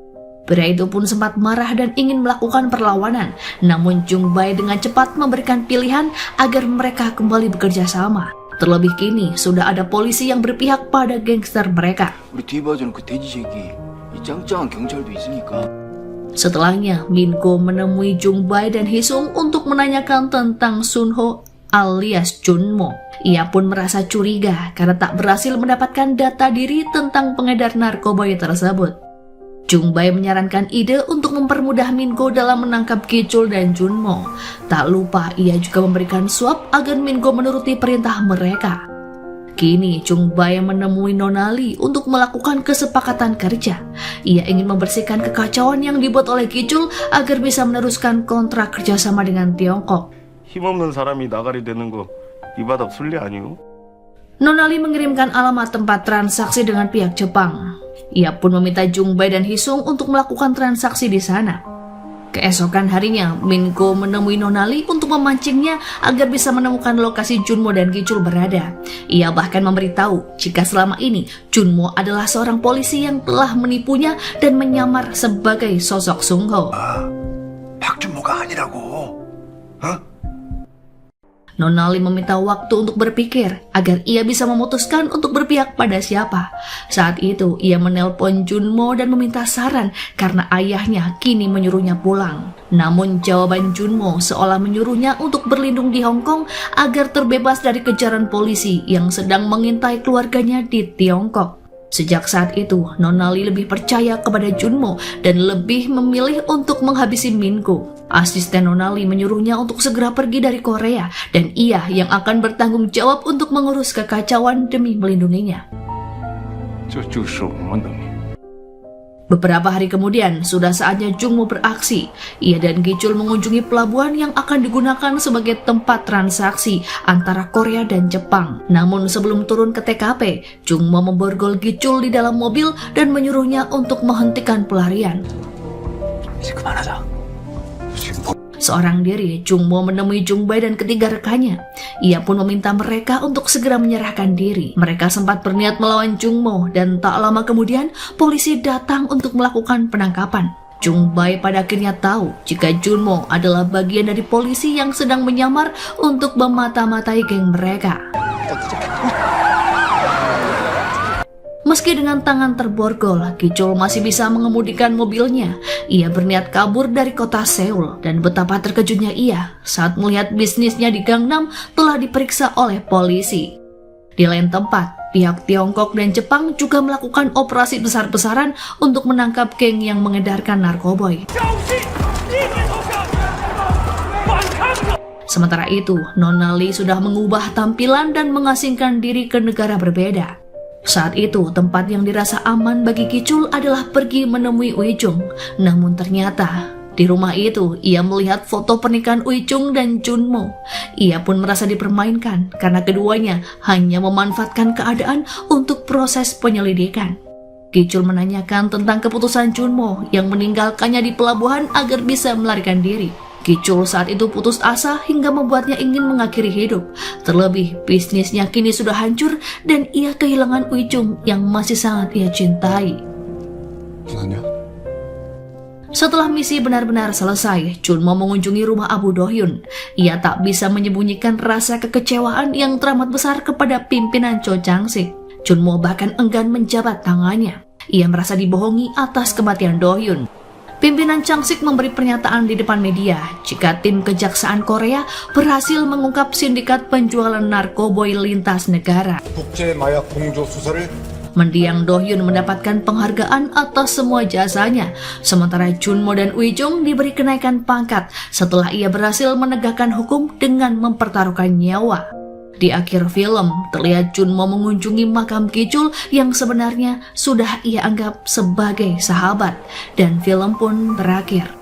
Pria itu pun sempat marah dan ingin melakukan perlawanan. Namun Jung-bae dengan cepat memberikan pilihan agar mereka kembali bekerja sama. Terlebih kini sudah ada polisi yang berpihak pada gangster mereka. 우리 뒤에 봐주는 그 돼지 새끼 이 짱짱한 경찰도 있으니까. Setelahnya, Min-go menemui Jung-bae dan Hisung untuk menanyakan tentang Sunho alias Junmo. Ia pun merasa curiga karena tak berhasil mendapatkan data diri tentang pengedar narkoba tersebut. Jung-bae menyarankan ide untuk mempermudah Min-go dalam menangkap Gicul dan Junmo. Tak lupa ia juga memberikan suap agar Min-go menuruti perintah mereka. Kini Jung-bae menemui Nonali untuk melakukan kesepakatan kerja. Ia ingin membersihkan kekacauan yang dibuat oleh Gicul agar bisa meneruskan kontrak kerjasama dengan Tiongkok. 힘없는 사람이 나가리 되는 거 이 바닥 순리 아니오? Nonali mengirimkan alamat tempat transaksi dengan pihak Jepang. Ia pun meminta Jung-bae dan Hisung untuk melakukan transaksi di sana. Keesokan harinya, Min-go menemui Nonali untuk memancingnya agar bisa menemukan lokasi Junmo dan Gicul berada. Ia bahkan memberitahu jika selama ini Junmo adalah seorang polisi yang telah menipunya dan menyamar sebagai sosok Sungho. 박준모가 아니라고. Nonali meminta waktu untuk berpikir agar ia bisa memutuskan untuk berpihak pada siapa. Saat itu ia menelpon Junmo dan meminta saran karena ayahnya kini menyuruhnya pulang. Namun jawaban Junmo seolah menyuruhnya untuk berlindung di Hong Kong agar terbebas dari kejaran polisi yang sedang mengintai keluarganya di Tiongkok. Sejak saat itu, Nonali lebih percaya kepada Junmo dan lebih memilih untuk menghabisi Min-go. Asisten Nonali menyuruhnya untuk segera pergi dari Korea dan ia yang akan bertanggung jawab untuk mengurus kekacauan demi melindunginya. Beberapa hari kemudian, sudah saatnya Junmo beraksi. Ia dan Gicul mengunjungi pelabuhan yang akan digunakan sebagai tempat transaksi antara Korea dan Jepang. Namun sebelum turun ke TKP, Junmo memborgol Gicul di dalam mobil dan menyuruhnya untuk menghentikan pelarian. 이제 그만하자. Seorang diri, Junmo menemui Jung-bae dan ketiga rekannya. Ia pun meminta mereka untuk segera menyerahkan diri. Mereka sempat berniat melawan Junmo dan tak lama kemudian polisi datang untuk melakukan penangkapan. Jung-bae pada akhirnya tahu jika Junmo adalah bagian dari polisi yang sedang menyamar untuk memata-matai geng mereka. Meski dengan tangan terborgol, Gicul masih bisa mengemudikan mobilnya. Ia berniat kabur dari kota Seoul dan betapa terkejutnya ia saat melihat bisnisnya di Gangnam telah diperiksa oleh polisi. Di lain tempat, pihak Tiongkok dan Jepang juga melakukan operasi besar-besaran untuk menangkap geng yang mengedarkan narkoboy. Sementara itu, Nonali sudah mengubah tampilan dan mengasingkan diri ke negara berbeda. Saat itu, tempat yang dirasa aman bagi Gicul adalah pergi menemui Uijung. Namun ternyata, di rumah itu, ia melihat foto pernikahan Uijung dan Junmo. Ia pun merasa dipermainkan karena keduanya hanya memanfaatkan keadaan untuk proses penyelidikan. Gicul menanyakan tentang keputusan Junmo yang meninggalkannya di pelabuhan agar bisa melarikan diri. Gicul saat itu putus asa hingga membuatnya ingin mengakhiri hidup. Terlebih, bisnisnya kini sudah hancur dan ia kehilangan Uijung yang masih sangat ia cintai. 아니야. Setelah misi benar-benar selesai, Chunmo mengunjungi rumah Abu Do-hyun. Ia tak bisa menyembunyikan rasa kekecewaan yang teramat besar kepada pimpinan Cho Chang-sik. Chunmo bahkan enggan menjabat tangannya. Ia merasa dibohongi atas kematian Do-hyun. Pimpinan Chang-sik memberi pernyataan di depan media jika tim kejaksaan Korea berhasil mengungkap sindikat penjualan narkoboy lintas negara. 국제 마약 공조 수사를 Mendiang Do-hyun mendapatkan penghargaan atas semua jasanya, sementara Chunmo dan Ui-jung diberi kenaikan pangkat setelah ia berhasil menegakkan hukum dengan mempertaruhkan nyawa. Di akhir film, terlihat Chunmo mengunjungi makam Ki-chul yang sebenarnya sudah ia anggap sebagai sahabat, dan film pun berakhir.